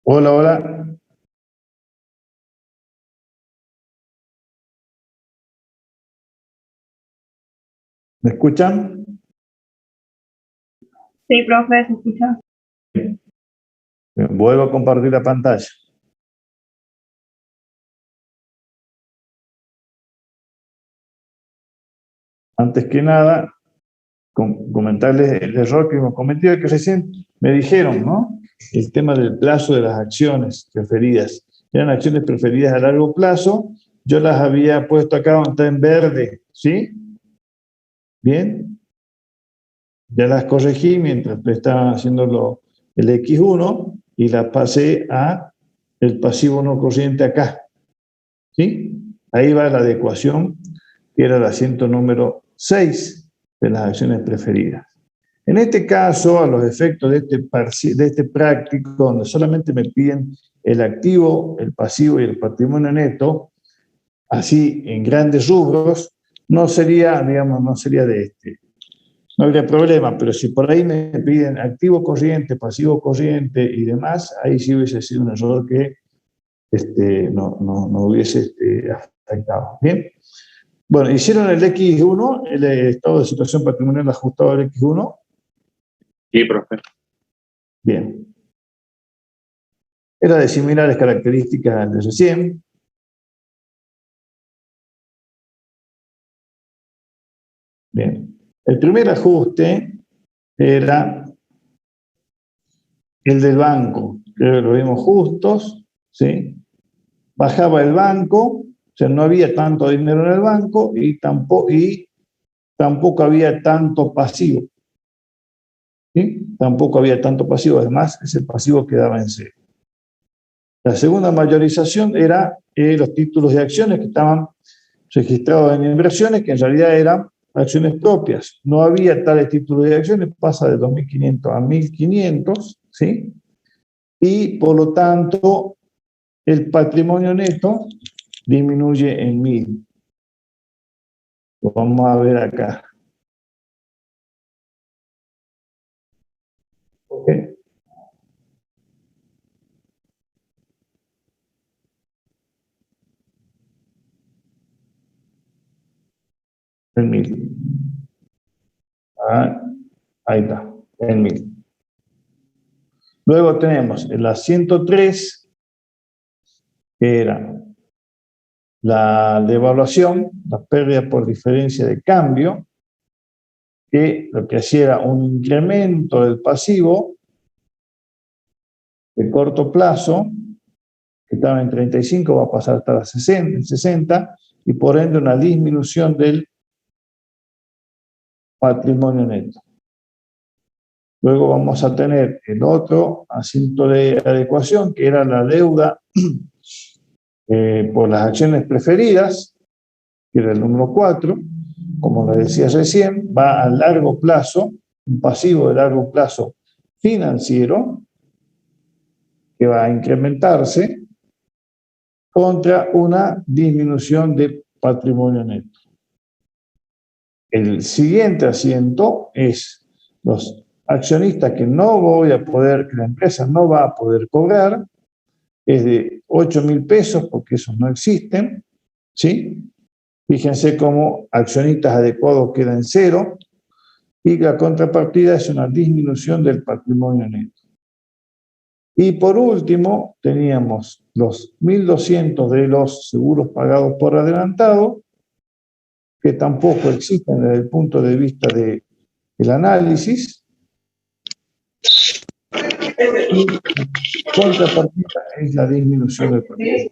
Hola, hola. ¿Me escuchan? Sí, profe, se escucha. Bien, vuelvo a compartir la pantalla. Antes que nada, comentarles el error que hemos cometido, que recién me dijeron, ¿no? El tema del plazo de las acciones preferidas. Eran acciones preferidas a largo plazo. Yo las había puesto acá donde está en verde, ¿sí? Bien. Ya las corregí mientras estaban haciendo el X1 y las pasé a el pasivo no corriente acá, ¿sí? Ahí va la adecuación, que era el asiento número 6 de las acciones preferidas. En este caso, a los efectos de este práctico, donde solamente me piden el activo, el pasivo y el patrimonio neto, así en grandes rubros, no sería, digamos, no sería no habría problema, pero si por ahí me piden activo corriente, pasivo corriente y demás, ahí sí hubiese sido un error que no hubiese afectado. Bien. Bueno, hicieron el X1, el estado de situación patrimonial ajustado al X1. Sí, profe. Bien. Era de similares características al de recién. Bien. El primer ajuste era el del banco. Creo que lo vimos justos, ¿sí? Bajaba el banco, o sea, no había tanto dinero en el banco y tampoco había tanto pasivo. ¿Sí? Tampoco había tanto pasivo, además ese pasivo quedaba en cero. La segunda mayorización era los títulos de acciones que estaban registrados en inversiones, que en realidad eran acciones propias. No había tales títulos de acciones, pasa de 2.500 a 1.500, ¿sí? Y por lo tanto, el patrimonio neto disminuye en 1.000. Lo vamos a ver acá. ¿Ok? En 1.000. Ah, ahí está, en 1.000. Luego tenemos el asiento 3, que era la devaluación, la pérdida por diferencia de cambio, que lo que hacía era un incremento del pasivo de corto plazo, que estaba en 35, va a pasar hasta la 60, y por ende una disminución del patrimonio neto. Luego vamos a tener el otro asiento de adecuación, que era la deuda por las acciones preferidas, que era el número 4, como les decía recién, va a largo plazo, un pasivo de largo plazo financiero, que va a incrementarse contra una disminución de patrimonio neto. El siguiente asiento es los accionistas que la empresa no va a poder cobrar, es de 8.000 pesos, porque esos no existen, ¿sí? Fíjense cómo accionistas adecuados queda en cero, y la contrapartida es una disminución del patrimonio neto. Y por último, teníamos los 1.200 de los seguros pagados por adelantado, que tampoco existen desde el punto de vista del análisis. Y contrapartida es la disminución del patrimonio.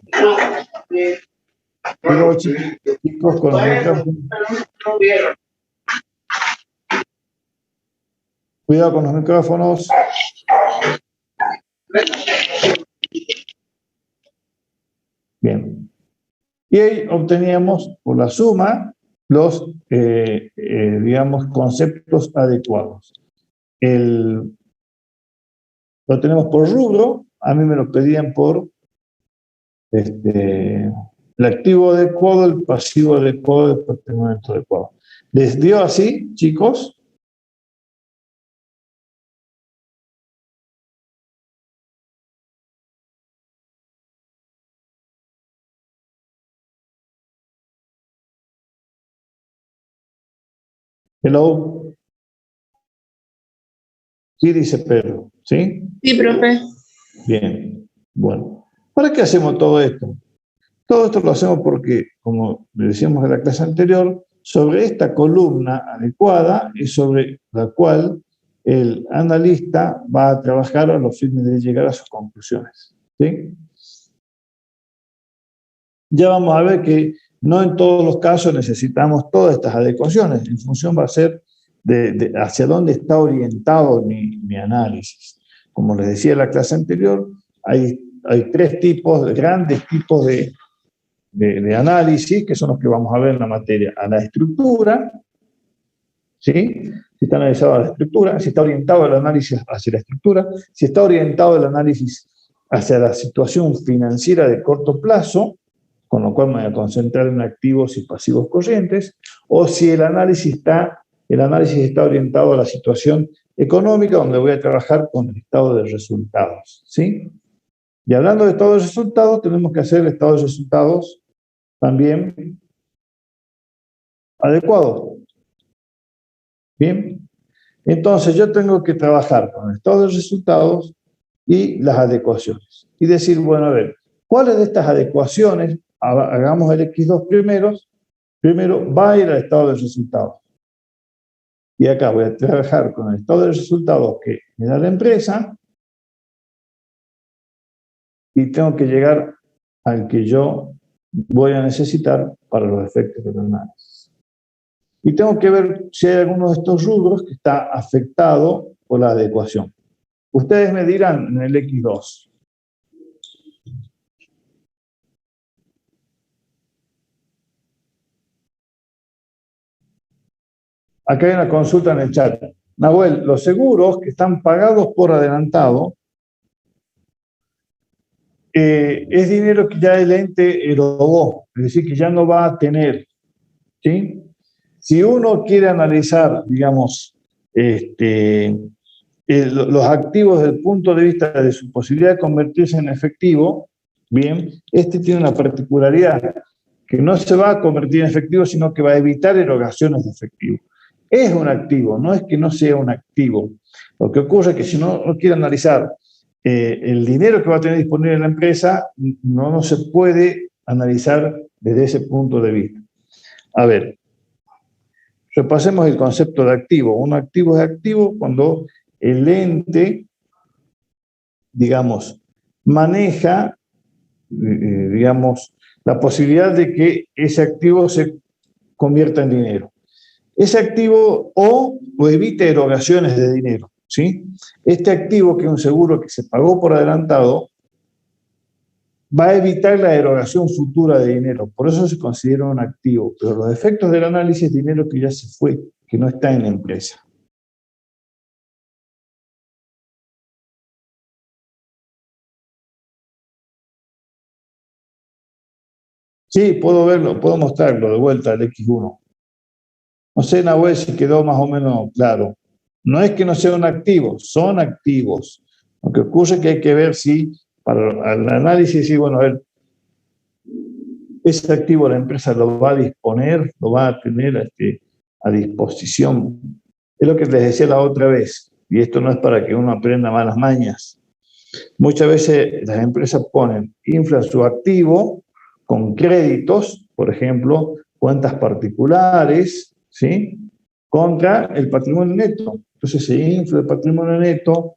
Pero, chicos, con los micrófonos. Cuidado con los micrófonos. Bien. Y ahí obteníamos por la suma los, digamos, conceptos adecuados. Lo tenemos por rubro, a mí me lo pedían por el activo adecuado, el pasivo adecuado, el patrimonio adecuado. ¿Les dio así, chicos? Hello. ¿Qué dice Pedro? ¿Sí? Sí, profe. Bien. Bueno, ¿para qué hacemos todo esto? Todo esto lo hacemos porque, como le decíamos en la clase anterior, sobre esta columna adecuada es sobre la cual el analista va a trabajar a los fines de llegar a sus conclusiones. ¿Sí? Ya vamos a ver que no en todos los casos necesitamos todas estas adecuaciones. En función va a ser de hacia dónde está orientado mi análisis. Como les decía en la clase anterior, hay tres tipos, grandes tipos de análisis, que son los que vamos a ver en la materia. A la estructura, ¿sí? Si está analizado a la estructura, si está orientado el análisis hacia la estructura, si está orientado el análisis hacia la situación financiera de corto plazo, con lo cual me voy a concentrar en activos y pasivos corrientes, o si el análisis está orientado a la situación económica, donde voy a trabajar con el estado de resultados, ¿sí? Y hablando de estado de resultados, tenemos que hacer el estado de resultados también adecuado. Bien, entonces yo tengo que trabajar con el estado de resultados y las adecuaciones. Y decir, bueno, a ver, ¿cuáles de estas adecuaciones, hagamos el X2 primero va a ir al estado de resultados? Y acá voy a trabajar con el estado de resultados que me da la empresa y tengo que llegar al que yo voy a necesitar para los efectos del análisis. Y tengo que ver si hay alguno de estos rubros que está afectado por la adecuación. Ustedes me dirán en el X2. Acá hay una consulta en el chat. Nahuel, los seguros que están pagados por adelantado es dinero que ya el ente erogó, es decir, que ya no va a tener, ¿sí? Si uno quiere analizar, digamos, los activos desde el punto de vista de su posibilidad de convertirse en efectivo, bien, tiene una particularidad, que no se va a convertir en efectivo, sino que va a evitar erogaciones de efectivo. Es un activo, no es que no sea un activo. Lo que ocurre es que si no quiere analizar el dinero que va a tener disponible la empresa, no se puede analizar desde ese punto de vista. A ver, repasemos el concepto de activo. Un activo es activo cuando el ente, digamos, maneja, digamos, la posibilidad de que ese activo se convierta en dinero. Ese activo o evita erogaciones de dinero, ¿sí? Este activo, que es un seguro que se pagó por adelantado, va a evitar la erogación futura de dinero. Por eso se considera un activo. Pero los efectos del análisis es dinero que ya se fue, que no está en la empresa. Sí, puedo verlo, puedo mostrarlo de vuelta al X1. No sé, Nahuel, si quedó más o menos claro. No es que no sea un activo, son activos. Lo que ocurre es que hay que ver si, para el análisis, sí, bueno, a ver, ese activo la empresa lo va a disponer, lo va a tener a disposición. Es lo que les decía la otra vez, y esto no es para que uno aprenda malas mañas. Muchas veces las empresas inflan su activo con créditos, por ejemplo, cuentas particulares, ¿sí?, contra el patrimonio neto. Entonces se infla el patrimonio neto,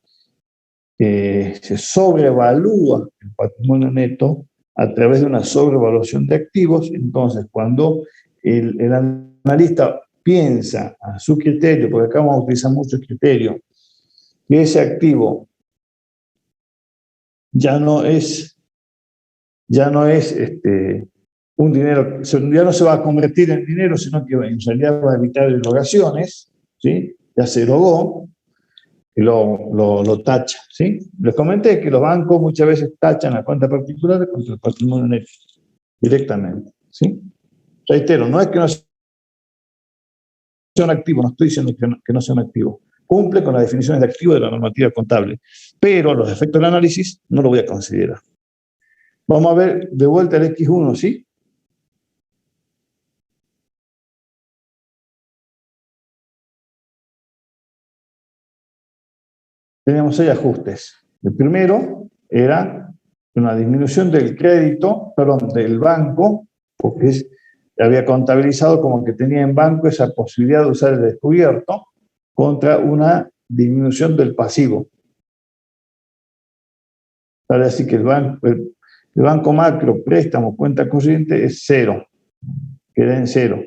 se sobrevalúa el patrimonio neto a través de una sobrevaluación de activos. Entonces, cuando el analista piensa a su criterio, porque acá vamos a utilizar mucho criterio, que ese activo ya no es un dinero, ya no se va a convertir en dinero, sino que en realidad va a evitar erogaciones, ¿sí? Ya se erogó, y lo tacha, ¿sí? Les comenté que los bancos muchas veces tachan la cuenta particular contra el patrimonio neto, directamente, ¿sí? Reitero, no es que no sea un activo, no estoy diciendo que no sea un activo. Cumple con las definiciones de activo de la normativa contable, pero los efectos del análisis no lo voy a considerar. Vamos a ver de vuelta el X1, ¿sí? teníamos 6 ajustes. El primero era una disminución del crédito, perdón, del banco, porque había contabilizado como que tenía en banco esa posibilidad de usar el descubierto contra una disminución del pasivo. Para decir que el banco macro, préstamo, cuenta corriente es 0, queda en 0.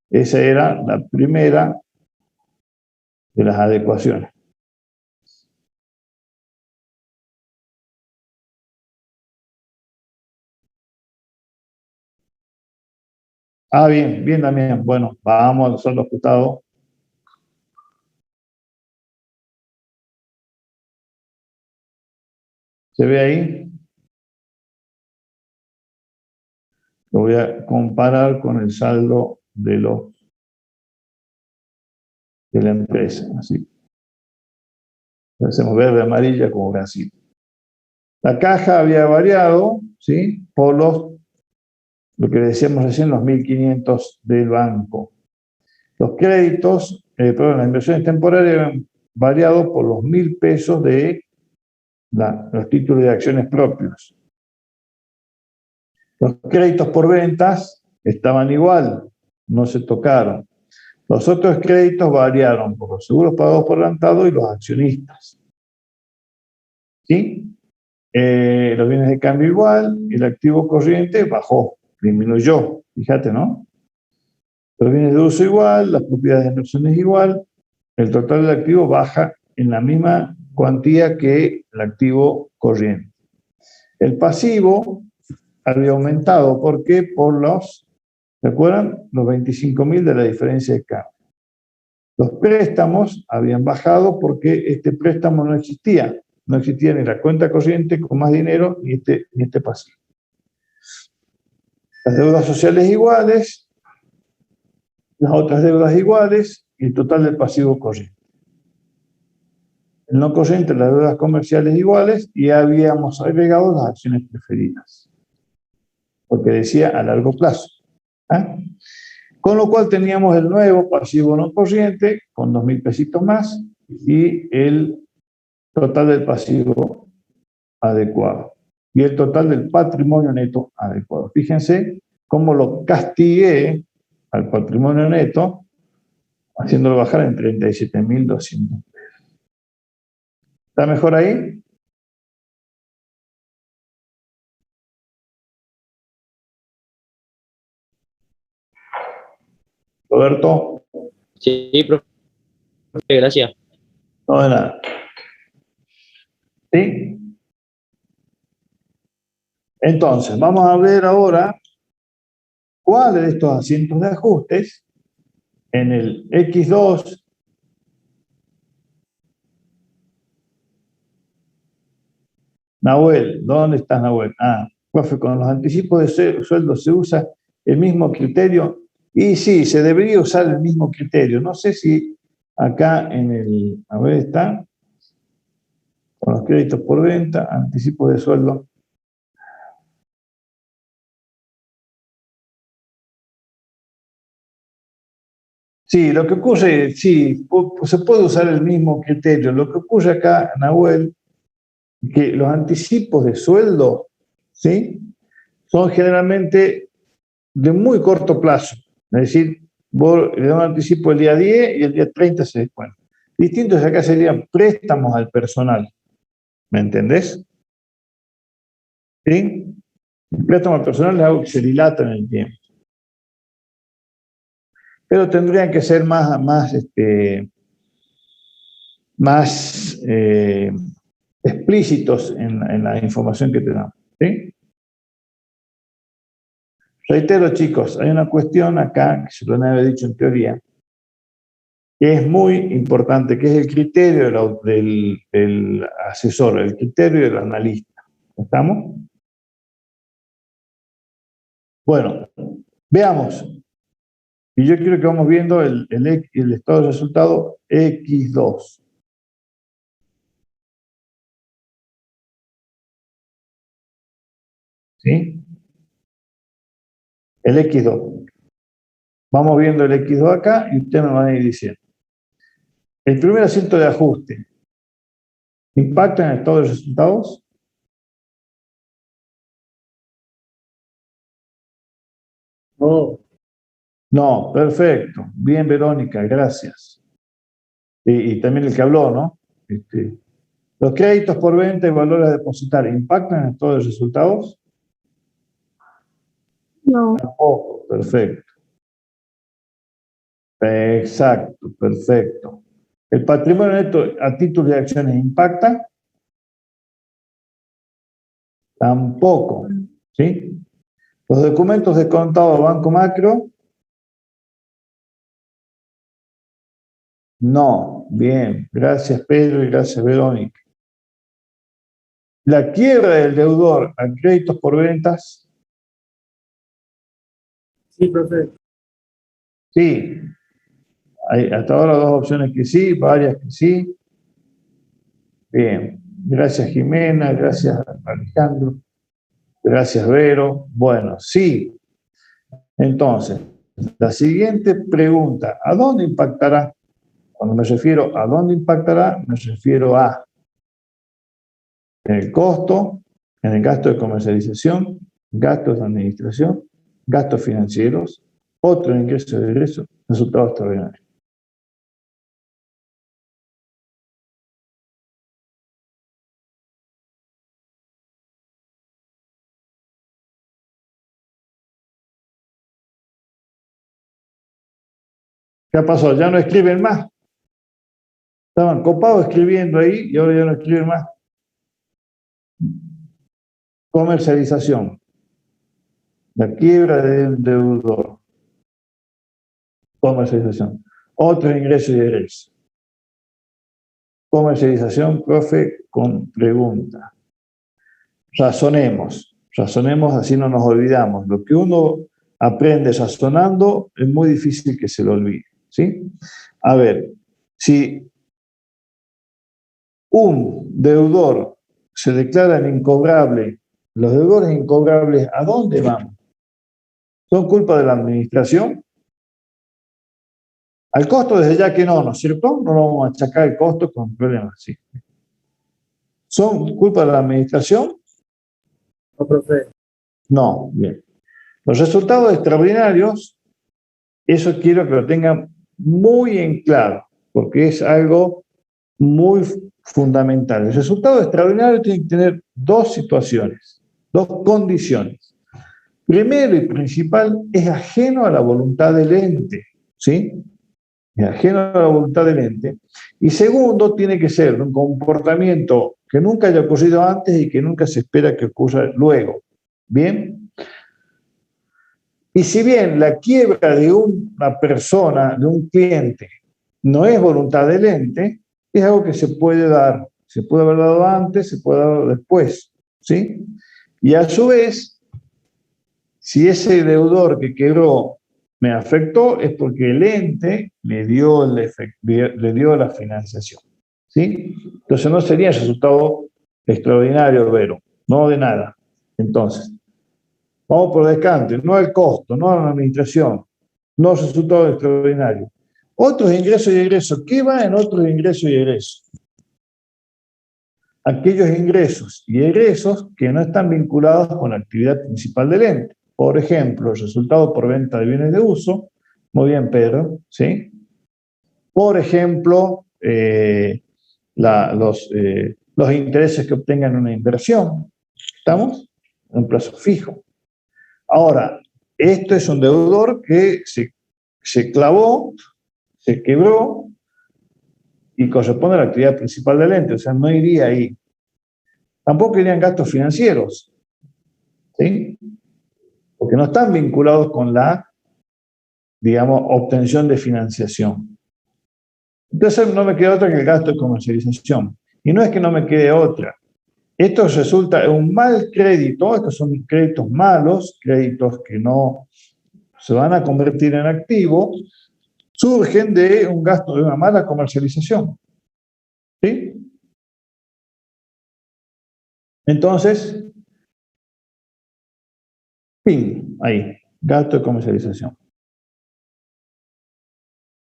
Esa era la primera de las adecuaciones. Ah, bien, bien también. Bueno, vamos a usar los ajustado. ¿Se ve ahí? Lo voy a comparar con el saldo de la empresa. Así. Lo hacemos verde, amarilla como Brasil. La caja había variado, ¿sí? Por lo que decíamos recién, los 1.500 del banco. Los créditos, perdón, las inversiones temporarias habían variado por los 1.000 pesos de los títulos de acciones propios. Los créditos por ventas estaban igual, no se tocaron. Los otros créditos variaron por los seguros pagados por adelantado y los accionistas. ¿Sí? Los bienes de cambio igual, el activo corriente bajó, disminuyó, fíjate, ¿no? Los bienes de uso igual, las propiedades de inversiones igual, el total del activo baja en la misma cuantía que el activo corriente. El pasivo había aumentado, ¿por qué? Por ¿se acuerdan? Los 25.000 de la diferencia de cambio. Los préstamos habían bajado porque este préstamo no existía. No existía ni la cuenta corriente con más dinero ni este pasivo. Las deudas sociales iguales, las otras deudas iguales y el total del pasivo corriente. El no corriente, las deudas comerciales iguales y habíamos agregado las acciones preferidas. Porque decía a largo plazo. ¿Eh? Con lo cual teníamos el nuevo pasivo no corriente con 2.000 pesitos más y el total del pasivo adecuado y el total del patrimonio neto adecuado. Fíjense cómo lo castigué al patrimonio neto haciéndolo bajar en 37.200 pesos. ¿Está mejor ahí? Roberto. Sí, profe, gracias. No de nada. ¿Sí? Entonces, vamos a ver ahora cuáles de estos asientos de ajustes en el X2 Nahuel, ¿dónde estás, Nahuel? Ah, profe, con los anticipos de sueldo se usa el mismo criterio. Y sí, se debería usar el mismo criterio. No sé si acá a ver, está, con los créditos por venta, anticipos de sueldo. Sí, lo que ocurre, sí, se puede usar el mismo criterio. Lo que ocurre acá, Nahuel, que los anticipos de sueldo, ¿sí? Son generalmente de muy corto plazo. Es decir, vos le das un anticipo el día 10 y el día 30 se descuenta. Distinto es acá serían préstamos al personal. ¿Me entendés? ¿Sí? El préstamo al personal es algo que se dilata en el tiempo. Pero tendrían que ser más explícitos en la información que te damos. ¿Sí? Reitero, chicos, hay una cuestión acá, que se lo había dicho en teoría, que es muy importante, que es el criterio del asesor, el criterio del analista. ¿Estamos? Bueno, veamos. Y yo quiero que vamos viendo el estado de resultado X2. ¿Sí? El X2. Vamos viendo el X2 acá y ustedes me van a ir diciendo. El primer asiento de ajuste. ¿Impacta en el estado de resultados? No, perfecto. Bien, Verónica, gracias. Y también el que habló, ¿no? Los créditos por venta y valores a depositar, ¿impactan en el estado de resultados? No. Tampoco, perfecto. Exacto, perfecto. ¿El patrimonio neto a título de acciones impacta? Tampoco, ¿sí? Los documentos de contado Banco Macro. No, bien, gracias Pedro y gracias Verónica. La quiebra del deudor a créditos por ventas. Sí, profe. Sí, hay hasta ahora dos opciones que sí, varias que sí. Bien, gracias Jimena, gracias Alejandro, gracias Vero. Bueno, sí. Entonces, la siguiente pregunta, ¿a dónde impactará? Cuando me refiero a dónde impactará, me refiero a en el costo, en el gasto de comercialización, gastos de administración, gastos financieros, otro ingreso de egreso, resultado extraordinario. ¿Qué pasó? ¿Ya no escriben más? Estaban copados escribiendo ahí y ahora ya no escriben más. Comercialización. La quiebra del deudor. Comercialización. Otro ingreso y egreso. Comercialización, profe, con pregunta. Razonemos, así no nos olvidamos. Lo que uno aprende razonando es muy difícil que se lo olvide, ¿sí? A ver, si un deudor se declara incobrable, los deudores incobrables, ¿a dónde van? ¿Son culpa de la administración? Al costo desde ya que no, ¿no es cierto? No vamos a achacar el costo con problemas, ¿sí? ¿Son culpa de la administración? No, profe. No, bien. Los resultados extraordinarios, eso quiero que lo tengan muy en claro, porque es algo muy fundamental. El resultado extraordinario tiene que tener dos situaciones, dos condiciones. Primero y principal, es ajeno a la voluntad del ente, ¿sí? Es ajeno a la voluntad del ente. Y segundo, tiene que ser un comportamiento que nunca haya ocurrido antes y que nunca se espera que ocurra luego. ¿Bien? Y si bien la quiebra de una persona, de un cliente, no es voluntad del ente, es algo que se puede dar. Se puede haber dado antes, se puede dar después, ¿sí? Y a su vez, si ese deudor que quebró me afectó, es porque el ente le dio la financiación, ¿sí? Entonces no sería resultado extraordinario, Vero, no de nada. Entonces, vamos por descante, no al costo, no a la administración, no resultado extraordinario. Otros ingresos y egresos, ¿qué va en otros ingresos y egresos? Aquellos ingresos y egresos que no están vinculados con la actividad principal del ente. Por ejemplo, el resultado por venta de bienes de uso, muy bien, Pedro, ¿sí? Por ejemplo, los intereses que obtengan una inversión, ¿estamos? En un plazo fijo. Ahora, esto es un deudor que se clavó, se quebró y corresponde a la actividad principal del ente, o sea, no iría ahí. Tampoco irían gastos financieros, ¿sí? Porque no están vinculados con la, digamos, obtención de financiación. Entonces no me queda otra que el gasto de comercialización. Y no es que no me quede otra. Esto resulta un mal crédito, estos son créditos malos, créditos que no se van a convertir en activo, surgen de un gasto de una mala comercialización. ¿Sí? Entonces, fin, ahí, gasto de comercialización.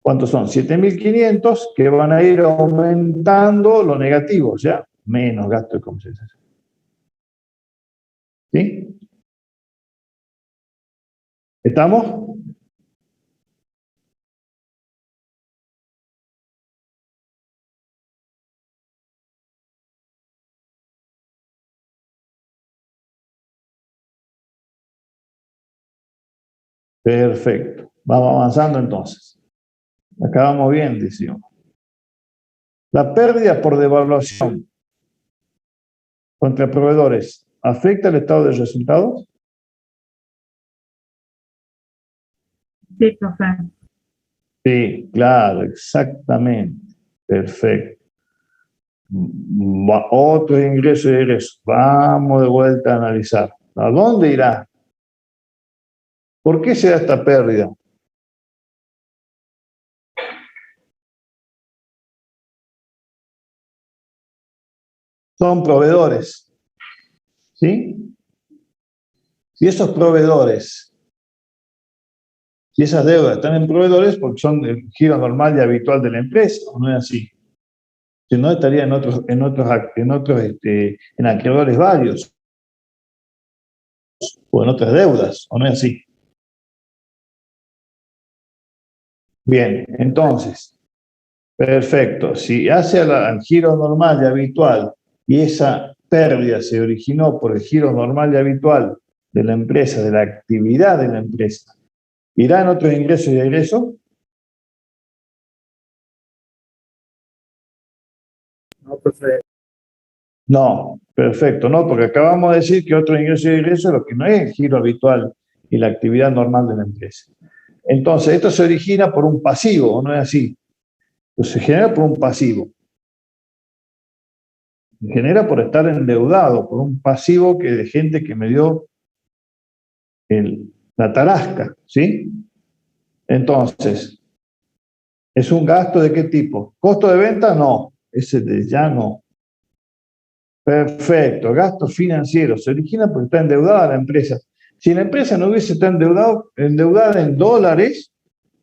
¿Cuántos son? 7.500 que van a ir aumentando lo negativo, ¿ya? menos gasto de comercialización. ¿Sí? ¿Estamos? Perfecto. Vamos avanzando entonces. Acá vamos bien, decimos. La pérdida por devaluación contra proveedores, ¿afecta el estado de resultados? Sí, profe. Sí, claro, exactamente. Perfecto. Otro ingreso y egreso. Vamos de vuelta a analizar. ¿A dónde irá? ¿Por qué se da esta pérdida? Son proveedores. ¿Sí? Si esos proveedores, si esas deudas están en proveedores, porque son el giro normal y habitual de la empresa, ¿o no es así? Si no, estaría en en acreedores varios, o en otras deudas, ¿o no es así? Bien, entonces, perfecto. Si hace al giro normal y habitual y esa pérdida se originó por el giro normal y habitual de la empresa, de la actividad de la empresa, ¿irán otros ingresos y egresos? No, profe. No, perfecto, no, porque acabamos de decir que otros ingresos y egresos es lo que no es el giro habitual y la actividad normal de la empresa. Entonces, esto se origina por un pasivo, ¿o no es así? Entonces, se genera por un pasivo. Se genera por estar endeudado, por un pasivo que de gente que me dio la tarasca, ¿sí? Entonces, ¿es un gasto de qué tipo? ¿Costo de venta? No, ese de ya no. Perfecto, gasto financiero, se origina porque está endeudada la empresa. Si la empresa no hubiese estado endeudada en dólares,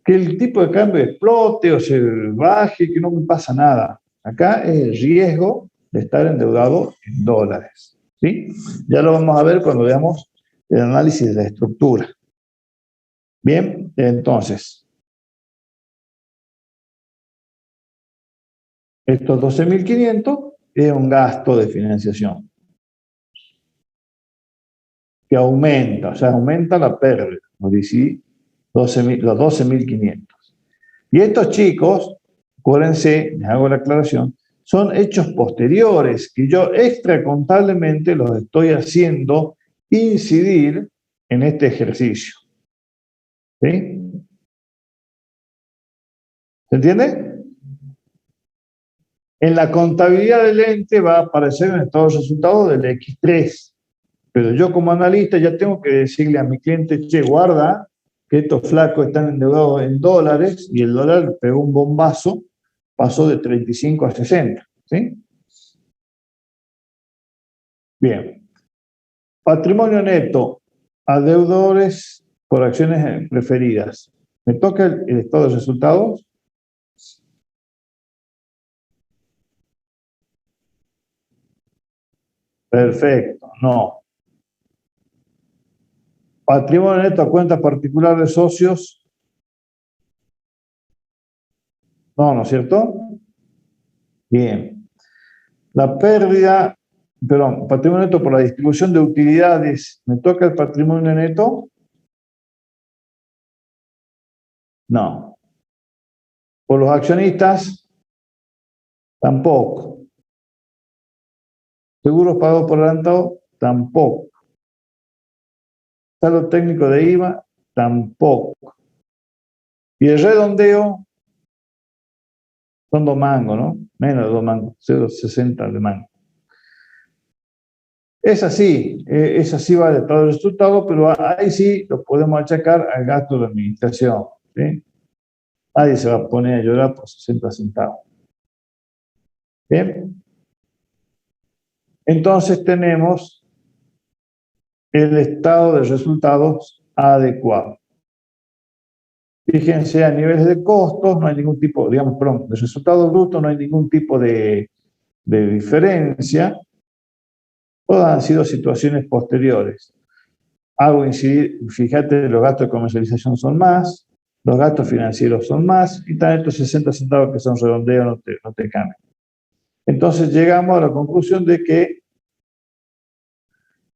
que el tipo de cambio explote o se baje, que no me pasa nada. Acá es el riesgo de estar endeudado en dólares, ¿sí? Ya lo vamos a ver cuando veamos el análisis de la estructura. Bien, entonces, estos 12.500 es un gasto de financiación que aumenta, o sea, aumenta la pérdida, nos dice los 12.500. Y estos chicos, acuérdense, les hago la aclaración, son hechos posteriores que yo extracontablemente los estoy haciendo incidir en este ejercicio. ¿Sí? ¿Se entiende? En la contabilidad del ente va a aparecer en el estado de resultados del X3. Pero yo como analista ya tengo que decirle a mi cliente, che, guarda que estos flacos están endeudados en dólares y el dólar pegó un bombazo, pasó de 35 a 60. ¿Sí? Bien. Patrimonio neto a deudores por acciones preferidas. ¿Me toca el estado de resultados? Perfecto, no. Patrimonio neto a cuenta particular de socios. No, ¿no es cierto? Bien. La pérdida, perdón, patrimonio neto por la distribución de utilidades. ¿Me toca el patrimonio neto? No. Por los accionistas, tampoco. Seguros pagados por adelantado, tampoco. Saldo técnico de IVA, tampoco. Y el redondeo son 2 mangos, ¿no? Menos de 2 mangos, 0,60 de mango. Es así va el estado de resultado, pero ahí sí lo podemos achacar al gasto de administración. ¿Sí? Nadie se va a poner a llorar por 60 centavos. Bien. Entonces tenemos el estado de resultados adecuado. Fíjense, a niveles de costos no hay ningún tipo, digamos, perdón, de resultados brutos no hay ningún tipo de de diferencia, todas han sido situaciones posteriores. Hago incidir, fíjate, los gastos de comercialización son más, los gastos financieros son más, y también estos 60 centavos que son redondeos no te cambian. Entonces llegamos a la conclusión de que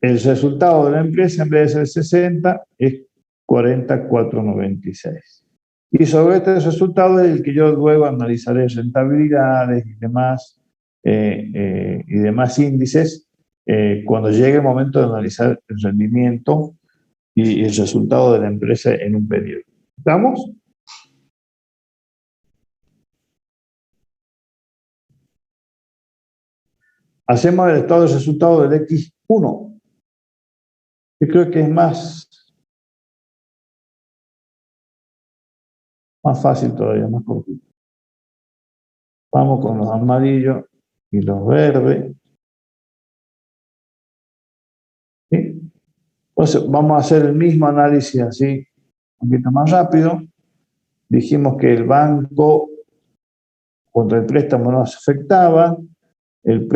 el resultado de la empresa, en vez de ser 60, es 44,96. Y sobre este resultado es el que yo luego analizaré rentabilidades y demás índices cuando llegue el momento de analizar el rendimiento y el resultado de la empresa en un periodo. ¿Estamos? Hacemos el estado de resultado del X1. Yo creo que es más fácil todavía, más cortito. Vamos con los amarillos y los verdes. ¿Sí? Entonces, vamos a hacer el mismo análisis así, un poquito más rápido. Dijimos que el banco contra el préstamo no se afectaba, el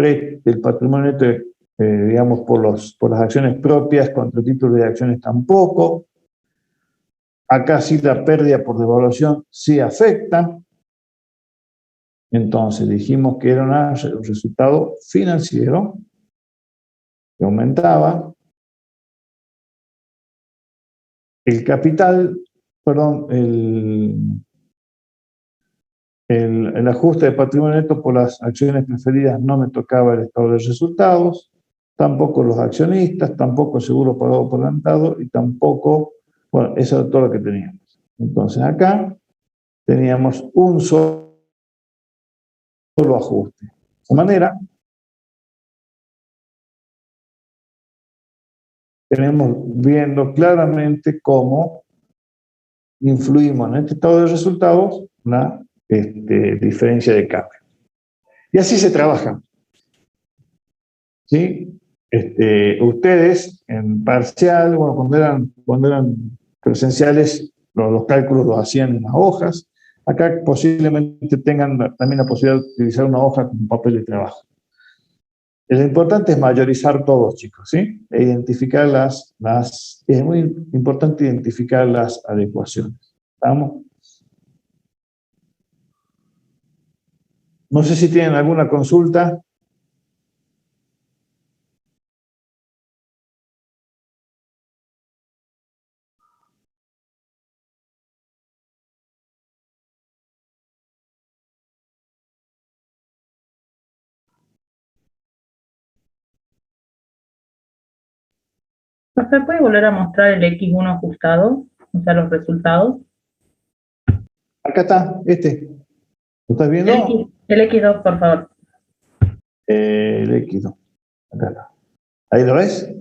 patrimonio neto, digamos, por las acciones propias contra títulos de acciones tampoco. Acá sí la pérdida por devaluación sí afecta. Entonces dijimos que era un resultado financiero que aumentaba. El capital, perdón, el ajuste de patrimonio neto por las acciones preferidas no me tocaba el estado de resultados, tampoco los accionistas, tampoco el seguro pagado por adelantado y tampoco, bueno, eso es todo lo que teníamos. Entonces acá teníamos un solo ajuste. De esa manera, tenemos viendo claramente cómo influimos en este estado de resultados la diferencia de cambio. Y así se trabaja. ¿Sí? Ustedes en parcial, bueno, cuando eran presenciales, los cálculos los hacían en las hojas. Acá posiblemente tengan también la posibilidad de utilizar una hoja como papel de trabajo. Lo importante es mayorizar todos, chicos, ¿sí? E identificar es muy importante identificar las adecuaciones. ¿Estamos? No sé si tienen alguna consulta. ¿Se puede volver a mostrar el X1 ajustado? O sea, los resultados. Acá está, ¿lo estás viendo? El X2, por favor. El X2. Acá está. ¿Ahí lo ves?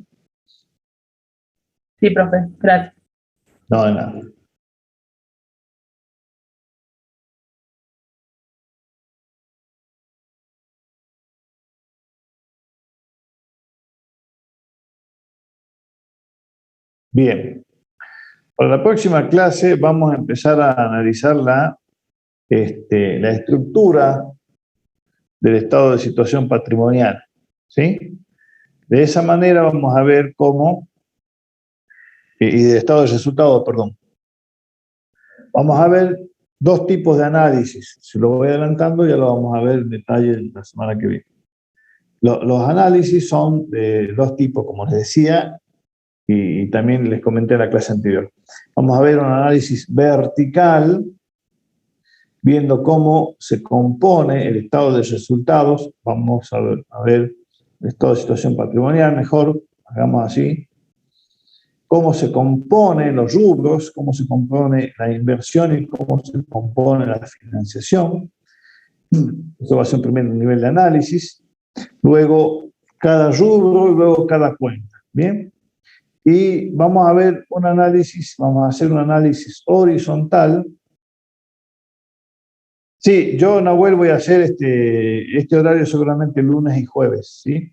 Sí, profe, gracias. No, de nada. Bien. Para la próxima clase vamos a empezar a analizar la estructura del estado de situación patrimonial. ¿Sí? De esa manera vamos a ver cómo, y de estado de resultado, perdón. Vamos a ver dos tipos de análisis. Si lo voy adelantando, ya lo vamos a ver en detalle la semana que viene. Los análisis son de dos tipos, como les decía, y también les comenté en la clase anterior. Vamos a ver un análisis vertical, viendo cómo se compone el estado de resultados. Vamos a ver el estado de situación patrimonial, mejor, hagamos así. Cómo se componen los rubros, cómo se compone la inversión y cómo se compone la financiación. Eso va a ser un primer nivel de análisis. Luego, cada rubro y luego cada cuenta. ¿Bien? Y vamos a ver vamos a hacer un análisis horizontal. Sí, yo, Nahuel, voy a hacer este horario seguramente lunes y jueves, ¿sí?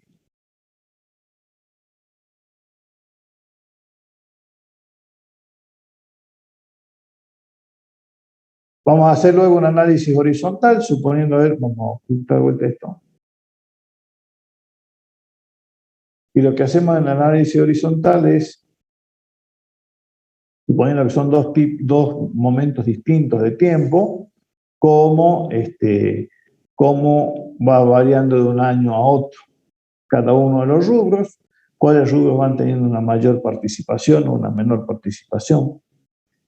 Vamos a hacer luego un análisis horizontal, suponiendo, a ver, vamos a ocultar de vuelta esto. Y lo que hacemos en el análisis horizontal es, suponiendo que son dos momentos distintos de tiempo, cómo va variando de un año a otro cada uno de los rubros, cuáles rubros van teniendo una mayor participación o una menor participación.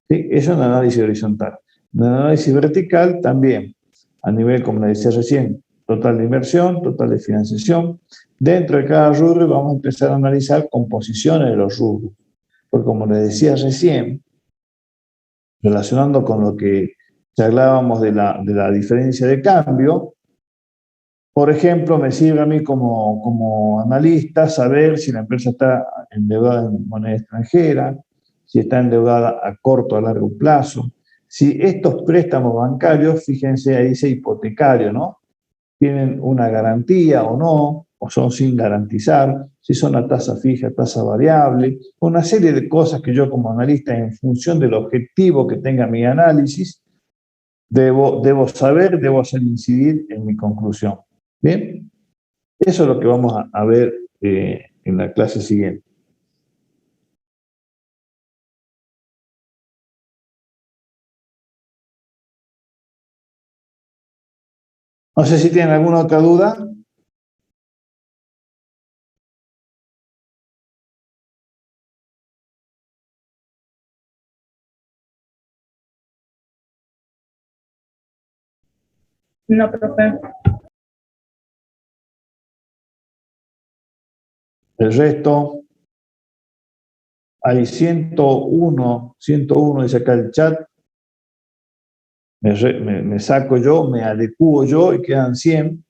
¿Sí? Eso es un análisis horizontal. En el análisis vertical también, a nivel, como le decía recién, total de inversión, total de financiación. Dentro de cada rubro vamos a empezar a analizar composiciones de los rubros. Porque como le decía recién, relacionando con lo que hablábamos de la diferencia de cambio, por ejemplo, me sirve a mí como analista saber si la empresa está endeudada en moneda extranjera, si está endeudada a corto o a largo plazo. Si estos préstamos bancarios, fíjense, ahí dice hipotecario, ¿no? Tienen una garantía o no, o son sin garantizar, si son a tasa fija, tasa variable, una serie de cosas que yo como analista, en función del objetivo que tenga mi análisis, debo saber, debo hacer incidir en mi conclusión. Bien, eso es lo que vamos a ver en la clase siguiente. No sé si tienen alguna otra duda. No, profe. El resto, hay 101 dice acá el chat. Me saco yo, me adecuo yo y quedan 100.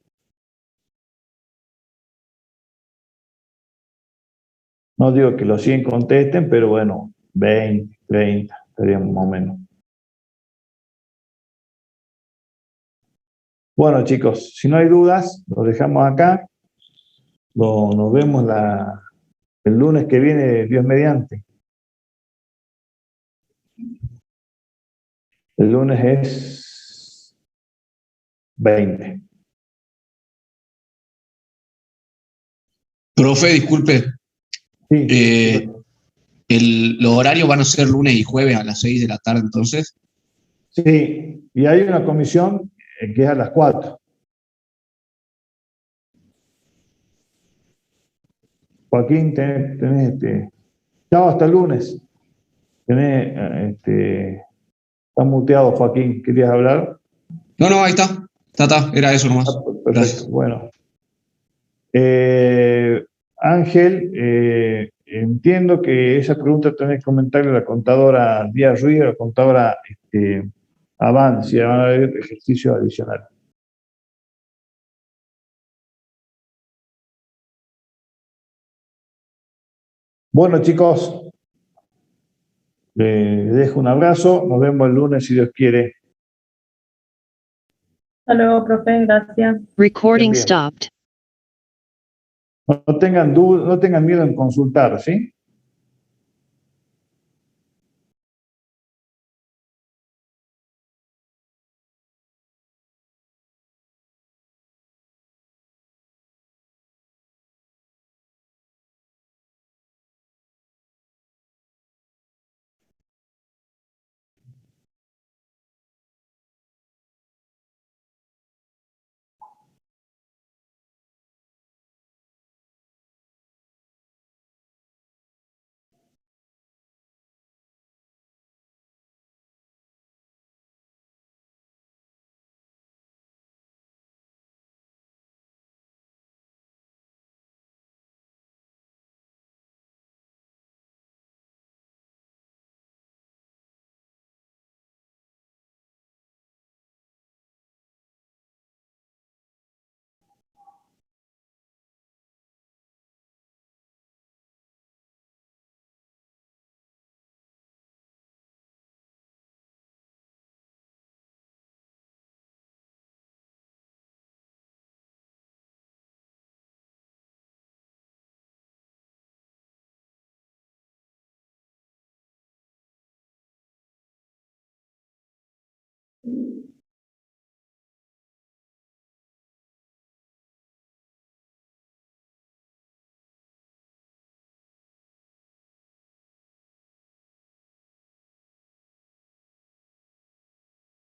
No digo que los 100 contesten, pero bueno, 20, 30, estaríamos más o menos. Bueno, chicos, si no hay dudas, lo dejamos acá. Nos vemos el lunes que viene, Dios mediante. El lunes es 20. Profe, disculpe, Sí, los horarios van a ser lunes y jueves a las 6 de la tarde, entonces. sí, y hay una comisión que es a las 4. Joaquín, tenés chao, hasta el lunes. Está muteado, Joaquín. ¿Querías hablar? No, ahí está. Está, era eso nomás. Perfecto, Gracias. bueno. Ángel, entiendo que esa pregunta tenés que comentarle a la contadora Díaz Ruiz, a la contadora Avance, si van a haber ejercicios adicionales. Bueno, chicos, les dejo un abrazo. Nos vemos el lunes, si Dios quiere. Hasta luego, profe. Gracias. Recording Bien. stopped. No tengan dudas, no tengan miedo en consultar, ¿sí?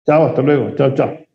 Chao, hasta luego. Chao, chao.